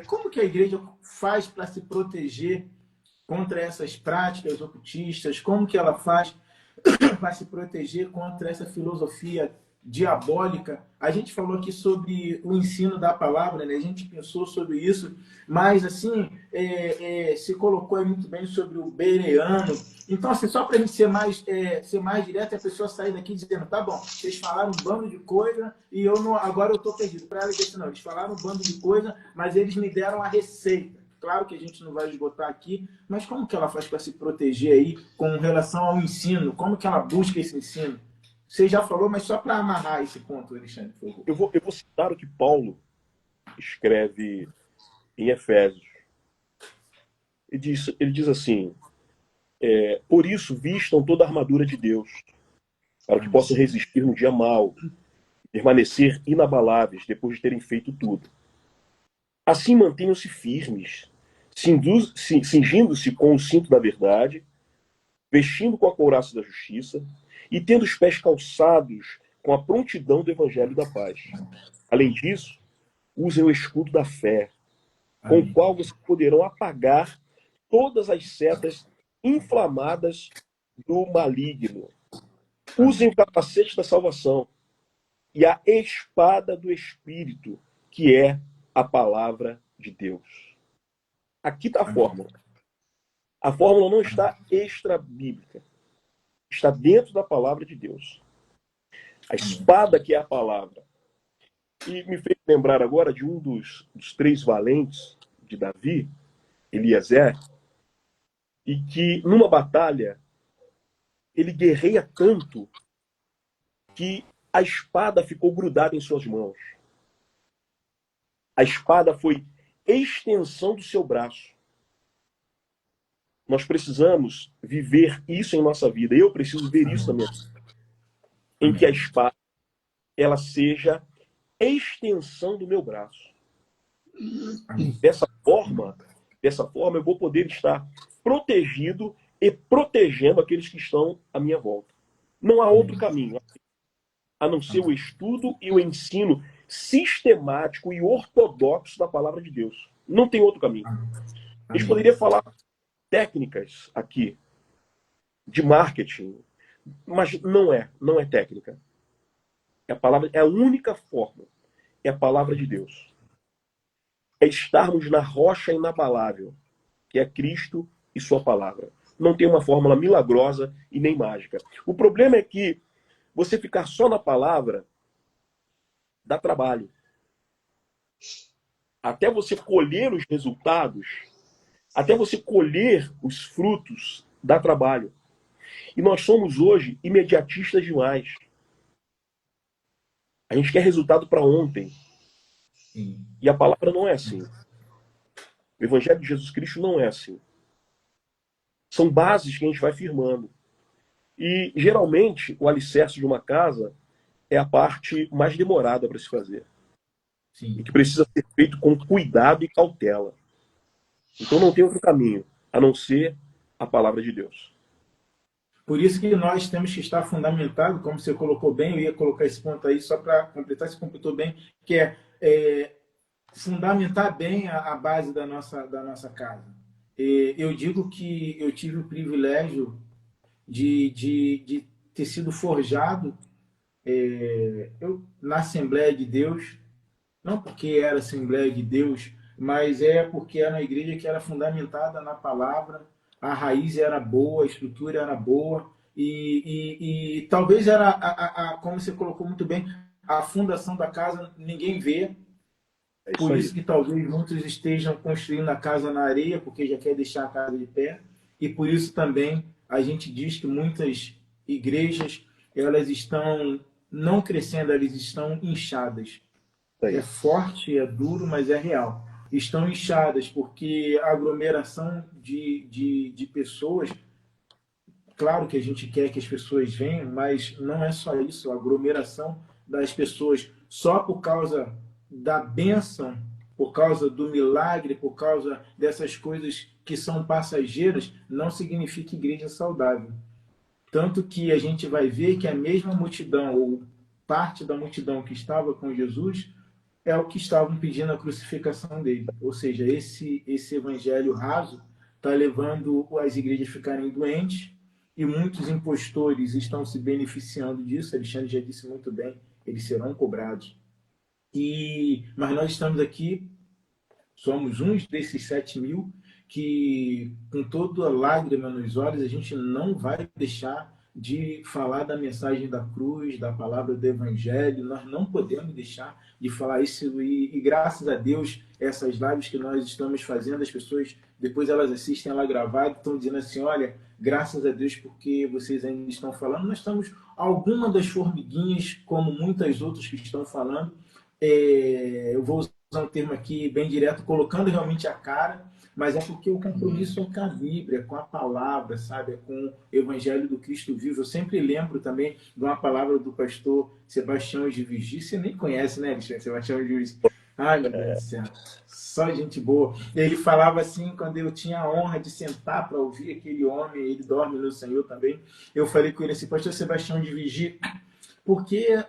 como que a igreja faz para se proteger contra essas práticas ocultistas? Como que ela faz para se proteger contra essa filosofia diabólica? A gente falou aqui sobre o ensino da palavra, né? A gente pensou sobre isso, mas assim, se colocou aí muito bem sobre o bereano. Então, assim, só para a gente ser mais direto, a pessoa sair daqui dizendo, tá bom, vocês falaram um bando de coisa e eu não, agora eu estou perdido. Para ela dizer, não, eles falaram um bando de coisa, mas eles me deram a receita. Claro que a gente não vai esgotar aqui, mas como que ela faz para se proteger aí com relação ao ensino? Como que ela busca esse ensino? Você já falou, mas só para amarrar esse ponto, Alexandre, por favor. Eu vou citar o que Paulo escreve em Efésios. Ele diz assim: por isso vistam toda a armadura de Deus, para que possam resistir no dia mau, permanecer inabaláveis depois de terem feito tudo. Assim mantenham-se firmes, cingindo-se com o cinto da verdade, vestindo com a couraça da justiça e tendo os pés calçados com a prontidão do evangelho da paz. Além disso, usem o escudo da fé, com o Amém. qual vocês poderão apagar todas as setas inflamadas do maligno. Usem o capacete da salvação e a espada do Espírito, que é a palavra de Deus. Aqui está a fórmula. A fórmula não está extra-bíblica. Está dentro da palavra de Deus. A espada que é a palavra. E me fez lembrar agora de um dos três valentes de Davi, Eliezer, e que numa batalha ele guerreia tanto que a espada ficou grudada em suas mãos. A espada foi extensão do seu braço. Nós precisamos viver isso em nossa vida. Eu preciso ver isso na minha vida. Em que a espada ela seja extensão do meu braço. Dessa forma, eu vou poder estar protegido e protegendo aqueles que estão à minha volta. Não há outro caminho a não ser o estudo e o ensino sistemático e ortodoxo da palavra de Deus. Não tem outro caminho. A gente poderia falar técnicas aqui de marketing, mas não é técnica. É a única forma. É a palavra de Deus. É estarmos na rocha inabalável, que é Cristo e sua palavra. Não tem uma fórmula milagrosa e nem mágica. O problema é que você ficar só na palavra dá trabalho. Até você colher os resultados, até você colher os frutos, dá trabalho. E nós somos hoje imediatistas demais. A gente quer resultado para ontem. Sim. E a palavra não é assim. O Evangelho de Jesus Cristo não é assim. São bases que a gente vai firmando. E, geralmente, o alicerce de uma casa é a parte mais demorada para se fazer. Sim. E que precisa ser feito com cuidado e cautela. Então não tem outro caminho, a não ser a palavra de Deus. Por isso que nós temos que estar fundamentado, como você colocou bem, eu ia colocar esse ponto aí só para completar, você completou bem, que fundamentar bem a base da nossa casa. Eu digo que eu tive o privilégio de ter sido forjado na Assembleia de Deus, não porque era Assembleia de Deus, mas porque era uma igreja que era fundamentada na palavra, a raiz era boa, a estrutura era boa, e talvez era, como você colocou muito bem, a fundação da casa ninguém vê, É isso por aí. isso que talvez muitos estejam construindo a casa na areia, porque já quer deixar a casa de pé. E por isso também a gente diz que muitas igrejas, elas estão não crescendo, elas estão inchadas. É É aí. forte, é duro, mas é real. Estão inchadas porque a aglomeração de pessoas, claro que a gente quer que as pessoas venham, mas não é só isso. A aglomeração das pessoas só por causa da bênção, por causa do milagre, por causa dessas coisas que são passageiras, não significa igreja saudável. Tanto que a gente vai ver que a mesma multidão, ou parte da multidão que estava com Jesus, é o que estavam pedindo a crucificação dele. Ou seja, esse evangelho raso está levando as igrejas a ficarem doentes e muitos impostores estão se beneficiando disso. Alexandre já disse muito bem, eles serão cobrados. Mas nós estamos aqui, somos uns desses 7.000 que, com toda a lágrima nos olhos, a gente não vai deixar de falar da mensagem da cruz, da palavra do evangelho. Nós não podemos deixar de falar isso. E graças a Deus, essas lives que nós estamos fazendo, as pessoas, depois elas assistem ela gravada, estão dizendo assim, olha, graças a Deus porque vocês ainda estão falando. Nós estamos alguma das formiguinhas, como muitas outras que estão falando. Eu vou usar um termo aqui bem direto, colocando realmente a cara, mas é porque o compromisso é com a Bíblia, com a palavra, sabe? É com o Evangelho do Cristo vivo. Eu sempre lembro também de uma palavra do pastor Sebastião de Vigi. Você nem conhece, né, Alexandre? Sebastião de Vigi. Ai, meu Deus do céu. Só gente boa. Ele falava assim, quando eu tinha a honra de sentar para ouvir aquele homem, ele dorme no Senhor também. Eu falei com ele assim, pastor Sebastião de Vigi, porque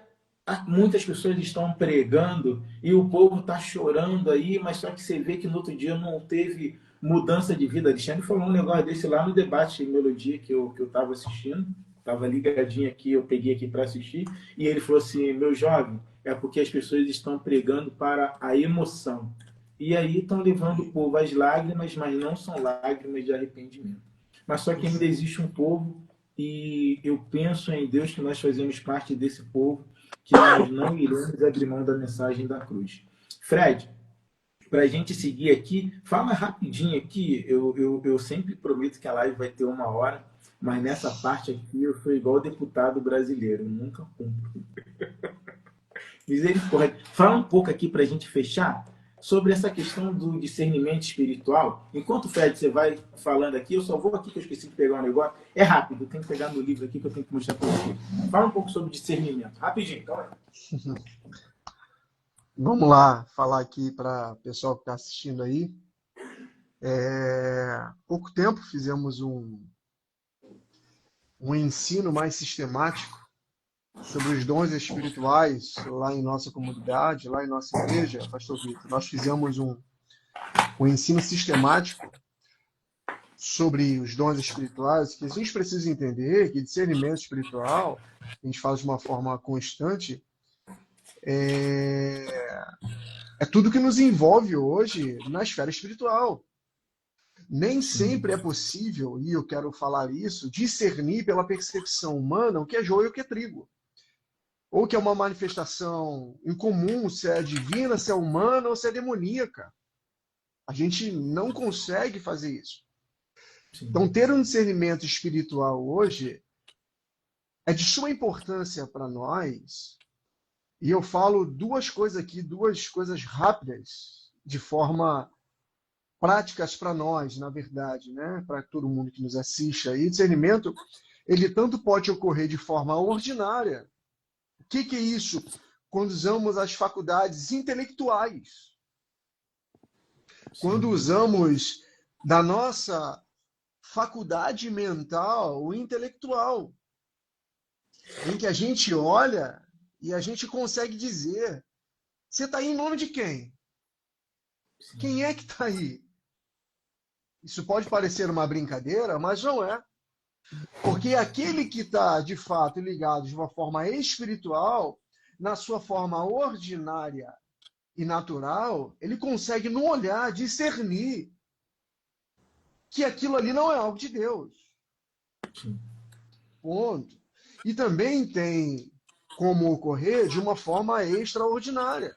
muitas pessoas estão pregando e o povo está chorando aí, mas só que você vê que no outro dia não teve mudança de vida. Alexandre falou um negócio desse lá no debate de melodia que eu estava assistindo, estava ligadinho aqui, eu peguei aqui para assistir, e ele falou assim, meu jovem, é porque as pessoas estão pregando para a emoção. E aí estão levando o povo às lágrimas, mas não são lágrimas de arrependimento. Mas só que ainda existe um povo, e eu penso em Deus que nós fazemos parte desse povo, que nós não iremos abrir mão da mensagem da cruz. Fred, para a gente seguir aqui, fala rapidinho aqui. Eu sempre prometo que a live vai ter 1 hora, mas nessa parte aqui eu sou igual deputado brasileiro, eu nunca cumpro. Misericórdia. Fala um pouco aqui para a gente fechar sobre essa questão do discernimento espiritual. Enquanto, Fred, você vai falando aqui, eu só vou aqui que eu esqueci de pegar um negócio. É rápido, eu tenho que pegar no livro aqui que eu tenho que mostrar para você. Fala um pouco sobre discernimento. Rapidinho, calma aí. Vamos lá falar aqui para o pessoal que está assistindo aí. Pouco tempo fizemos um ensino mais sistemático sobre os dons espirituais lá em nossa comunidade, lá em nossa igreja, Pastor Vitor. Nós fizemos um ensino sistemático sobre os dons espirituais, que a gente precisa entender que discernimento espiritual, a gente fala de uma forma constante, é tudo que nos envolve hoje na esfera espiritual. Nem sempre é possível, e eu quero falar isso, discernir pela percepção humana o que é joio e o que é trigo. Ou que é uma manifestação incomum, se é divina, se é humana ou se é demoníaca. A gente não consegue fazer isso. Então, ter um discernimento espiritual hoje é de suma importância para nós. E eu falo duas coisas aqui, duas coisas rápidas, de forma práticas para nós, na verdade, né? Para todo mundo que nos assiste aí. Discernimento, ele tanto pode ocorrer de forma ordinária. O que é isso? Quando usamos as faculdades intelectuais. Quando usamos da nossa faculdade mental, o intelectual, em que a gente olha e a gente consegue dizer, você está aí em nome de quem? Quem é que está aí? Isso pode parecer uma brincadeira, mas não é. Porque aquele que está, de fato, ligado de uma forma espiritual, na sua forma ordinária e natural, ele consegue, no olhar, discernir que aquilo ali não é algo de Deus. Ponto. E também tem como ocorrer de uma forma extraordinária,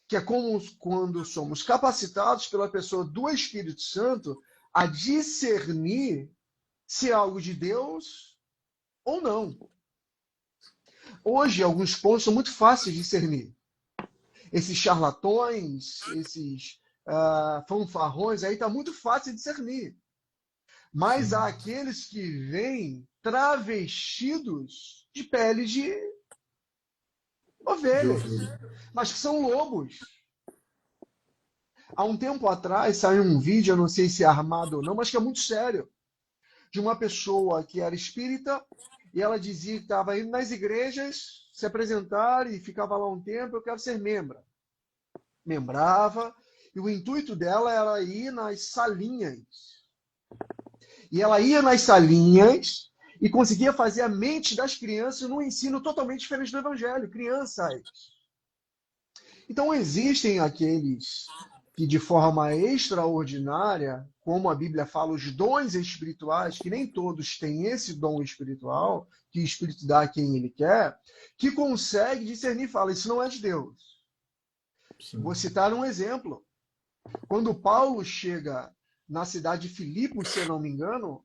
que é como quando somos capacitados pela pessoa do Espírito Santo a discernir se é algo de Deus ou não. Hoje, alguns pontos são muito fáceis de discernir. Esses charlatões, esses fanfarrões, aí está muito fácil de discernir. Mas Sim. há aqueles que vêm travestidos de pele de De ovelhas, ouvir. mas que são lobos. Há um tempo atrás saiu um vídeo, eu não sei se é armado ou não, mas que é muito sério, de uma pessoa que era espírita e ela dizia que estava indo nas igrejas se apresentar e ficava lá um tempo, eu quero ser membra. Membrava, e o intuito dela era ir nas salinhas. E ela ia nas salinhas e conseguia fazer a mente das crianças num ensino totalmente diferente do evangelho. Crianças. Então existem aqueles que de forma extraordinária, como a Bíblia fala, os dons espirituais, que nem todos têm esse dom espiritual, que o Espírito dá a quem ele quer, que consegue discernir e fala, isso não é de Deus. Sim. Vou citar um exemplo. Quando Paulo chega na cidade de Filipos, se eu não me engano,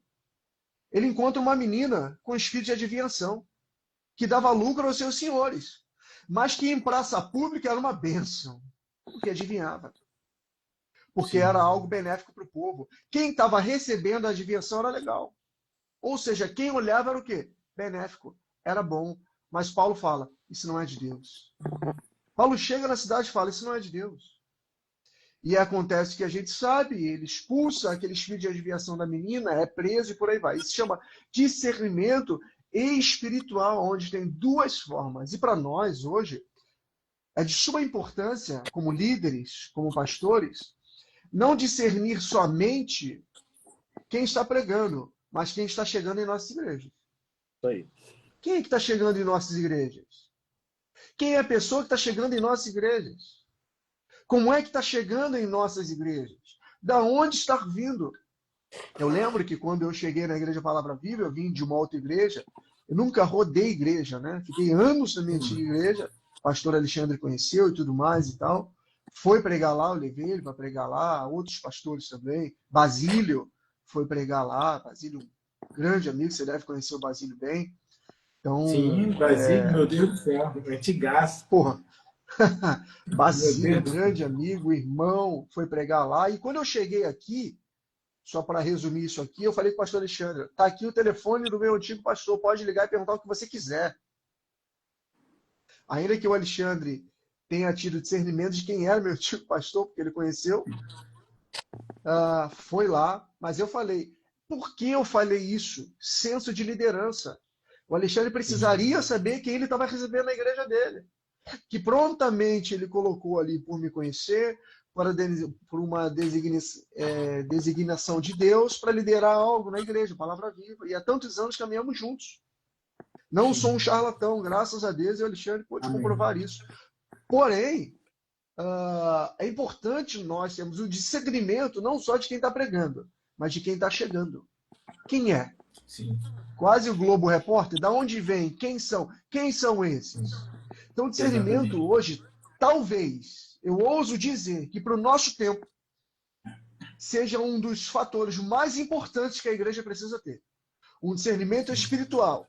ele encontra uma menina com espírito de adivinhação, que dava lucro aos seus senhores, mas que em praça pública era uma bênção, porque adivinhava. Porque Sim. era algo benéfico para o povo. Quem estava recebendo a adivinhação era legal. Ou seja, quem olhava era o quê? Benéfico. Era bom. Mas Paulo fala, isso não é de Deus. Paulo chega na cidade e fala, isso não é de Deus. E acontece que a gente sabe, ele expulsa aquele espírito de adivinhação da menina, é preso e por aí vai. Isso se chama discernimento espiritual, onde tem duas formas. E para nós, hoje, é de suma importância, como líderes, como pastores, não discernir somente quem está pregando, mas quem está chegando em nossas igrejas. Isso aí. Quem é que está chegando em nossas igrejas? Quem é a pessoa que está chegando em nossas igrejas? Como é que está chegando em nossas igrejas? Da onde está vindo? Eu lembro que quando eu cheguei na Igreja Palavra Viva, eu vim de uma outra igreja. Eu nunca rodei igreja, né? Fiquei anos na minha antiga igreja. O pastor Alexandre conheceu e tudo mais e tal. Foi pregar lá, eu levei ele para pregar lá. Outros pastores também. Basílio foi pregar lá. Basílio, um grande amigo, você deve conhecer o Basílio bem. Sim, Então, Basílio, meu Deus do céu, antigaço. porra, Meu Basílio, Deus do céu. grande amigo, irmão, foi pregar lá. E quando eu cheguei aqui, só para resumir isso aqui, eu falei com o pastor Alexandre, está aqui o telefone do meu antigo pastor, pode ligar e perguntar o que você quiser. Ainda que o Alexandre tenha tido discernimento de quem era meu antigo pastor, porque ele conheceu, foi lá, mas eu falei, por que eu falei isso? Senso de liderança. O Alexandre precisaria saber quem ele estava recebendo na igreja dele. Que prontamente ele colocou ali por me conhecer, por uma designação de Deus para liderar algo na igreja, Palavra Viva. E há tantos anos caminhamos juntos. Não sou um charlatão, graças a Deus, e o Alexandre pôde Amém. comprovar isso. Porém, é importante nós termos o discernimento não só de quem está pregando, mas de quem está chegando. Quem é? Sim, Quase o Globo Repórter, da onde vem? Quem são? Quem são esses? Então, o discernimento exatamente. hoje, talvez, eu ouso dizer que para o nosso tempo, seja um dos fatores mais importantes que a igreja precisa ter. Um discernimento espiritual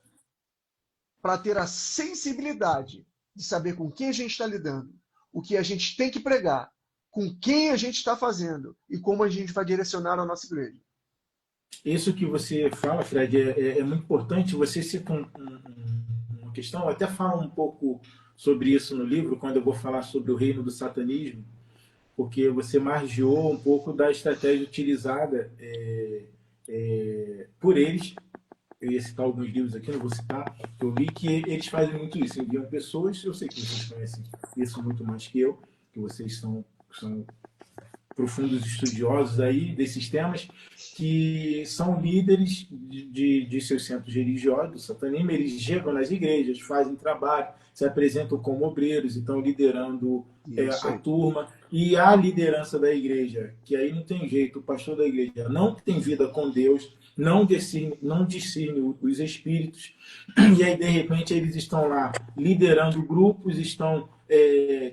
para ter a sensibilidade de saber com quem a gente está lidando, o que a gente tem que pregar, com quem a gente está fazendo e como a gente vai direcionar a nossa igreja. Isso que você fala, Fred, é muito importante. Você cita uma questão, eu até falo um pouco sobre isso no livro, quando eu vou falar sobre o reino do satanismo, porque você margeou um pouco da estratégia utilizada por eles. Eu ia citar alguns livros aqui, não vou citar, que eu vi que eles fazem muito isso, enviam pessoas, eu sei que vocês conhecem isso muito mais que eu, que vocês são profundos estudiosos aí desses temas, que são líderes de seus centros religiosos, do satanismo. Eles chegam nas igrejas, fazem trabalho, se apresentam como obreiros, estão liderando Isso a aí. turma. E a liderança da igreja, que aí não tem jeito, o pastor da igreja não tem vida com Deus, não discerne os espíritos, e aí de repente eles estão lá liderando grupos, estão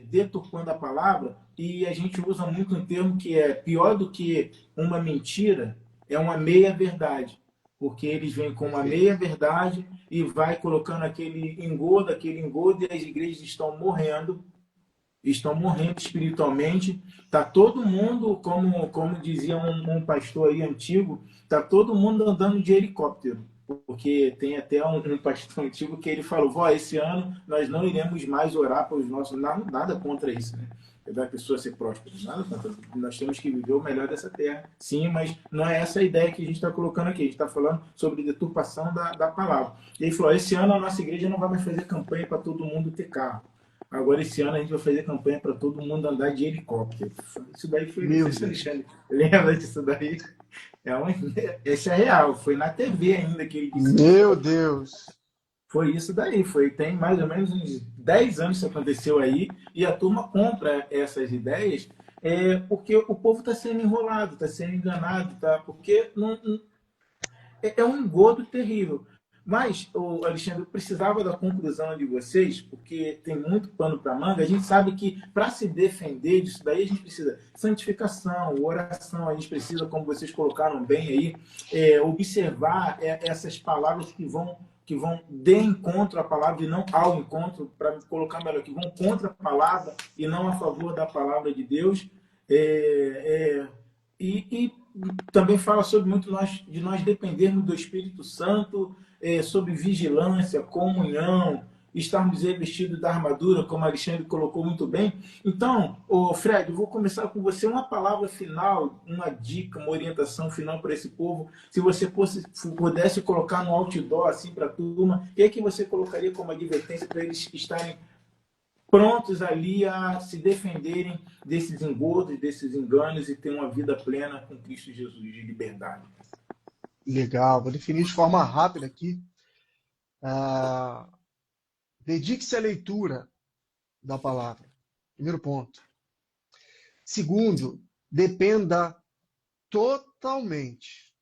deturpando a palavra, e a gente usa muito um termo que é pior do que uma mentira, é uma meia-verdade, porque eles vêm com uma Perfeito. meia-verdade e vai colocando aquele engodo, e as igrejas estão morrendo espiritualmente. Está todo mundo, como dizia um pastor aí antigo, está todo mundo andando de helicóptero. Porque tem até um pastor antigo que ele falou: Vó, esse ano nós não iremos mais orar para os nossos. Nada contra isso, né? Da pessoa ser próspera, nada contra. Nós temos que viver o melhor dessa terra, sim, mas não é essa a ideia que a gente está colocando aqui. A gente está falando sobre deturpação da palavra. E ele falou: esse ano a nossa igreja não vai mais fazer campanha para todo mundo ter carro. Agora, esse ano, a gente vai fazer campanha para todo mundo andar de helicóptero. Isso daí foi. Não Meu sei se o Deus. Alexandre lembra disso daí. Esse é real. Foi na TV ainda que ele disse isso. Meu Deus. Foi isso daí. Tem mais ou menos uns 10 anos que isso aconteceu aí. E a turma compra essas ideias porque o povo está sendo enrolado, está sendo enganado, tá? Porque é um engodo terrível. Mas, Alexandre, eu precisava da conclusão de vocês, porque tem muito pano para manga. A gente sabe que para se defender disso daí, a gente precisa de santificação, oração, a gente precisa, como vocês colocaram bem aí, observar essas palavras que vão de encontro à palavra e não ao encontro, para colocar melhor, que vão contra a palavra e não a favor da palavra de Deus. E também fala sobre muito de nós dependermos do Espírito Santo, sobre vigilância, comunhão, estarmos revestidos da armadura, como a Alexandre colocou muito bem. Então, Fred, eu vou começar com você uma palavra final, uma dica, uma orientação final para esse povo. Se você pudesse colocar no outdoor assim para a turma, o que é que você colocaria como advertência para eles estarem prontos ali a se defenderem desses engodos, desses enganos e ter uma vida plena com Cristo Jesus de liberdade? Legal. Vou definir de forma rápida aqui. Ah, dedique-se à leitura da palavra. Primeiro ponto. Segundo, dependa totalmente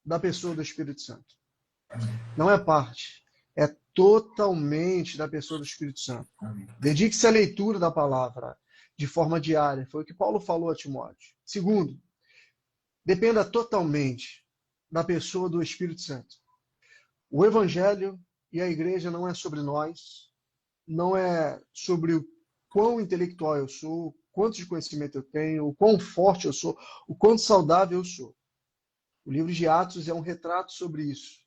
da pessoa do Espírito Santo. Não é parte, é totalmente da pessoa do Espírito Santo. Amém. Dedique-se à leitura da palavra de forma diária. Foi o que Paulo falou a Timóteo. Segundo, dependa totalmente da pessoa do Espírito Santo. O Evangelho e a igreja não é sobre nós, não é sobre o quão intelectual eu sou, quanto de conhecimento eu tenho, o quão forte eu sou, o quanto saudável eu sou. O livro de Atos é um retrato sobre isso.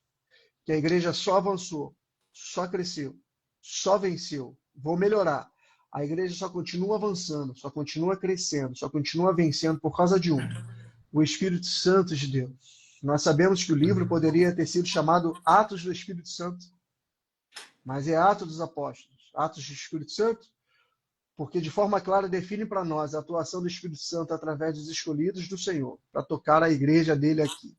Que a igreja só avançou, só cresceu, só venceu. Vou melhorar. A igreja só continua avançando, só continua crescendo, só continua vencendo por causa de o Espírito Santo de Deus. Nós sabemos que o livro poderia ter sido chamado Atos do Espírito Santo, mas é Atos dos Apóstolos. Atos do Espírito Santo, porque de forma clara define para nós a atuação do Espírito Santo através dos escolhidos do Senhor, para tocar a igreja dele aqui.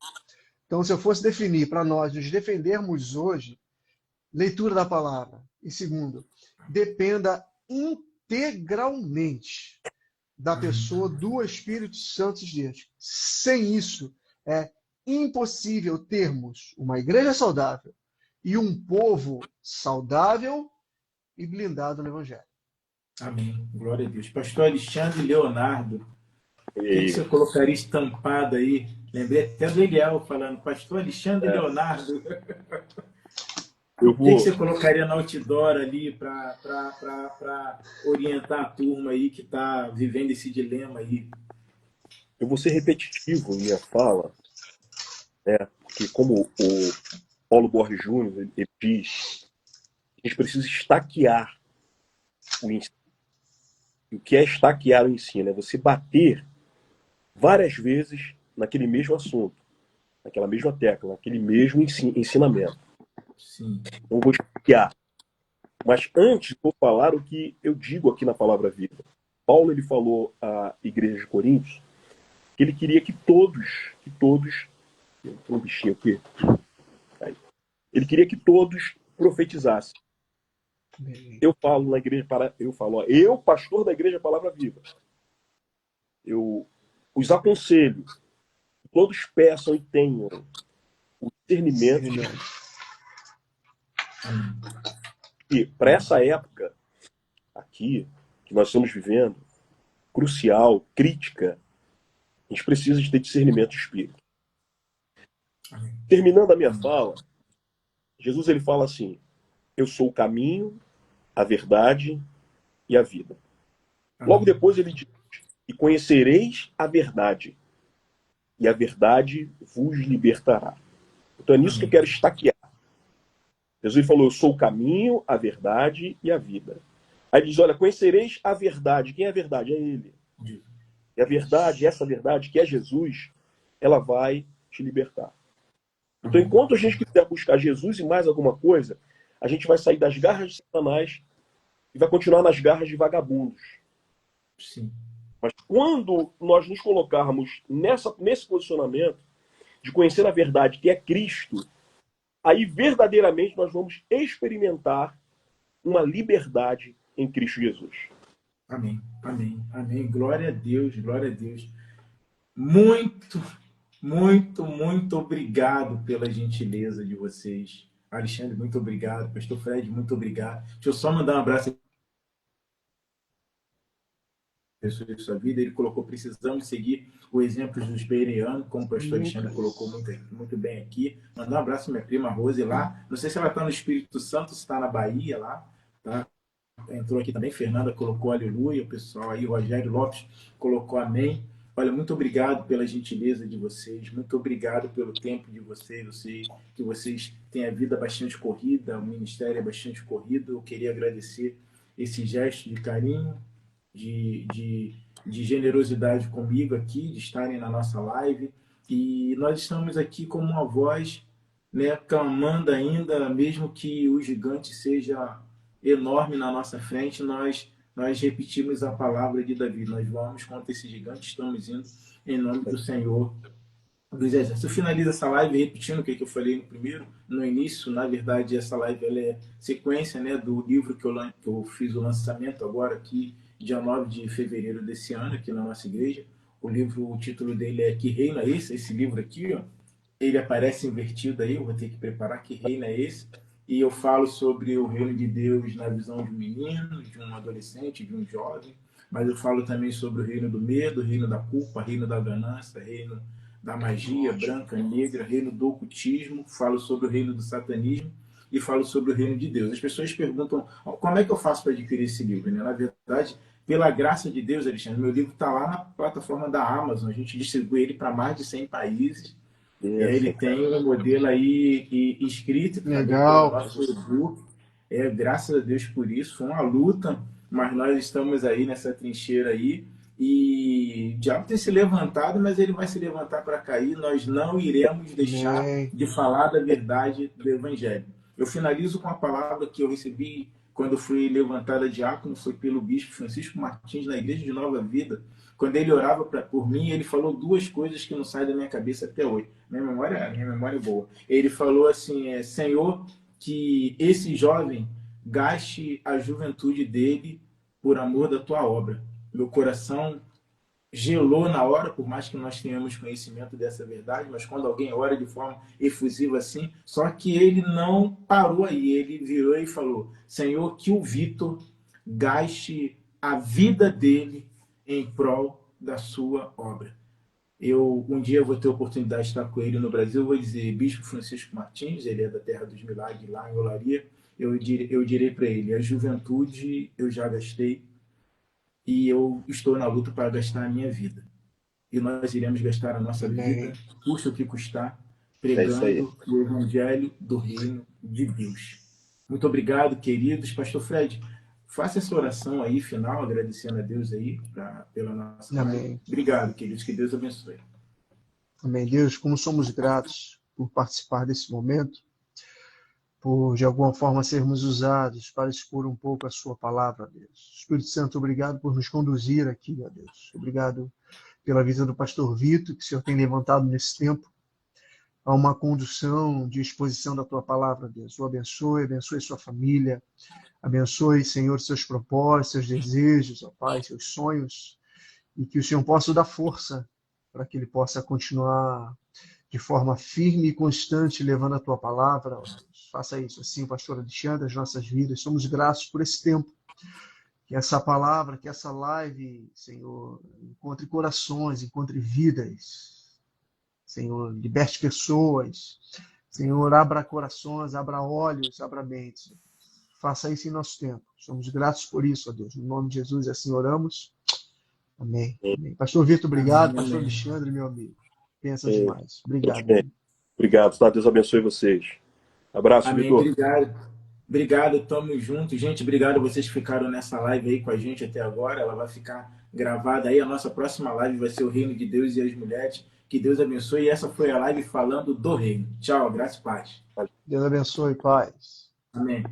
Então, se eu fosse definir para nós nos defendermos hoje, leitura da palavra. E segundo, dependa integralmente da pessoa do Espírito Santo de Deus. Sem isso, é impossível termos uma igreja saudável e um povo saudável e blindado no Evangelho. Amém. Glória a Deus. Pastor Alexandre Leonardo, o que E, você colocaria estampado aí? Lembrei até do Eliel falando, Pastor Alexandre é, Leonardo. eu O que vou, você colocaria no outdoor ali para orientar a turma aí que está vivendo esse dilema aí? eu vou ser repetitivo em minha fala, né? Porque como o Paulo Borges Júnior ele diz, a gente precisa estaquear o ensino. E o que é estaquear o ensino? É você bater várias vezes naquele mesmo assunto, naquela mesma tecla, naquele mesmo ensinamento. Sim. Então, eu vou estaquear. Mas antes, vou falar o que eu digo aqui na Palavra Vida. Paulo ele falou à igreja de Coríntios que ele queria que todos, tem um bichinho aqui, aí. Ele queria que todos profetizassem. Eu falo na igreja, eu falo, ó, eu, pastor da igreja Palavra Viva, eu os aconselho, que todos peçam e tenham o discernimento de que, para essa época aqui, que nós estamos vivendo, crucial, crítica, a gente precisa de ter discernimento de espírito. Terminando a minha fala, Jesus ele fala assim: eu sou o caminho, a verdade e a vida. Logo depois ele diz: e conhecereis a verdade, e a verdade vos libertará. Então é nisso que eu quero estaquear. Jesus falou: eu sou o caminho, a verdade e a vida. Aí ele diz: olha, conhecereis a verdade. Quem é a verdade? É ele. E a verdade, essa verdade que é Jesus, ela vai te libertar. Então, enquanto a gente quiser buscar Jesus e mais alguma coisa, a gente vai sair das garras de Satanás e vai continuar nas garras de vagabundos. Sim. Mas quando nós nos colocarmos nesse posicionamento de conhecer a verdade, que é Cristo, aí verdadeiramente nós vamos experimentar uma liberdade em Cristo Jesus. Amém, amém, amém. Glória a Deus, glória a Deus. Muito, muito obrigado pela gentileza de vocês. Alexandre, muito obrigado. Pastor Fred, muito obrigado. Deixa eu só mandar um abraço pessoas de sua vida. Ele colocou: precisamos seguir o exemplo dos bereanos, como o pastor Alexandre colocou muito bem aqui. Mandar um abraço à minha prima Rose lá. Não sei se ela está no Espírito Santo, se está na Bahia lá, tá? Entrou aqui também, Fernanda colocou aleluia, o pessoal aí, Rogério Lopes colocou amém. Olha, muito obrigado pela gentileza de vocês, muito obrigado pelo tempo de vocês. Eu sei que vocês têm a vida bastante corrida, o ministério é bastante corrido. Eu queria agradecer esse gesto de carinho, de, de, de generosidade comigo aqui, de estarem na nossa live. E nós estamos aqui como uma voz, né, clamando ainda, mesmo que o gigante seja enorme na nossa frente, nós repetimos a palavra de Davi: nós vamos contra esse gigante, estamos indo em nome do Senhor dos Exércitos. Eu finalizo essa live repetindo o que eu falei no início. Na verdade, essa live ela é sequência, né, do livro que eu fiz o lançamento agora aqui, dia 9 de fevereiro desse ano, aqui na nossa igreja. O título dele é Que Reino é Esse? Esse livro aqui, ó, ele aparece invertido aí, eu vou ter que preparar. Que reino é esse? E eu falo sobre o reino de Deus na visão de um menino, de um adolescente, de um jovem, mas eu falo também sobre o reino do medo, o reino da culpa, reino da ganância, reino da magia branca, negra, reino do ocultismo, falo sobre o reino do satanismo e falo sobre o reino de Deus. As pessoas perguntam: como é que eu faço para adquirir esse livro? Na verdade, pela graça de Deus, Alexandre, meu livro está lá na plataforma da Amazon, a gente distribui ele para mais de 100 países. Ele tem um modelo aí escrito também pelo Legal. nosso Edu. Graças a Deus por isso. Foi uma luta, mas nós estamos aí nessa trincheira aí. E o diabo tem se levantado, mas ele vai se levantar para cair. Nós não iremos deixar Amém. de falar da verdade do Evangelho. Eu finalizo com a palavra que eu recebi quando fui levantada diácono, foi pelo bispo Francisco Martins, na Igreja de Nova Vida. Quando ele orava por mim, ele falou duas coisas que não saem da minha cabeça até hoje. Minha memória é boa. Ele falou assim: Senhor, que esse jovem gaste a juventude dele por amor da tua obra. Meu coração gelou na hora, por mais que nós tenhamos conhecimento dessa verdade, mas quando alguém ora de forma efusiva assim, só que ele não parou aí, ele virou e falou: Senhor, que o Vitor gaste a vida dele em prol da sua obra. Um dia vou ter a oportunidade de estar com ele no Brasil, vou dizer: Bispo Francisco Martins, ele é da Terra dos Milagres, lá em Olaria, eu direi para ele: a juventude eu já gastei e eu estou na luta para gastar a minha vida. E nós iremos gastar a nossa vida, custa o que custar, pregando o Evangelho do Reino de Deus. Muito obrigado, queridos. Pastor Fred, faça essa oração aí, final, agradecendo a Deus aí pela nossa live. Obrigado, queridos. Que Deus abençoe. Amém. Deus, como somos gratos por participar desse momento, por, de alguma forma, sermos usados para expor um pouco a sua palavra, Deus. Espírito Santo, obrigado por nos conduzir aqui, ó Deus. Obrigado pela vida do pastor Vitor, que o Senhor tem levantado nesse tempo, a uma condução de exposição da tua palavra, Deus. O abençoe, abençoe sua família, abençoe, Senhor, seus propósitos, seus desejos, ó Pai, seus sonhos, e que o Senhor possa dar força para que ele possa continuar de forma firme e constante levando a tua palavra. Ó Deus. Faça isso assim, pastor Alexandre, as nossas vidas. Somos gratos por esse tempo. Que essa palavra, que essa live, Senhor, encontre corações, encontre vidas. Senhor, liberte pessoas. Senhor, abra corações, abra olhos, abra mentes. Faça isso em nosso tempo. Somos gratos por isso, ó Deus. No nome de Jesus, assim oramos. Amém. Amém. Pastor Vitor, obrigado. Amém, Pastor amém. Alexandre, meu amigo. Pensa É, demais. Obrigado, bem. amigo. Obrigado, tá? Deus abençoe vocês. Abraço, Amém. Vitor. Obrigado. Obrigado, tamo junto. Gente, obrigado a vocês que ficaram nessa live aí com a gente até agora. Ela vai ficar gravada aí. A nossa próxima live vai ser o Reino de Deus e as Mulheres. Que Deus abençoe. E essa foi a live falando do Reino. Tchau, graça e paz. Deus abençoe, paz. Amém.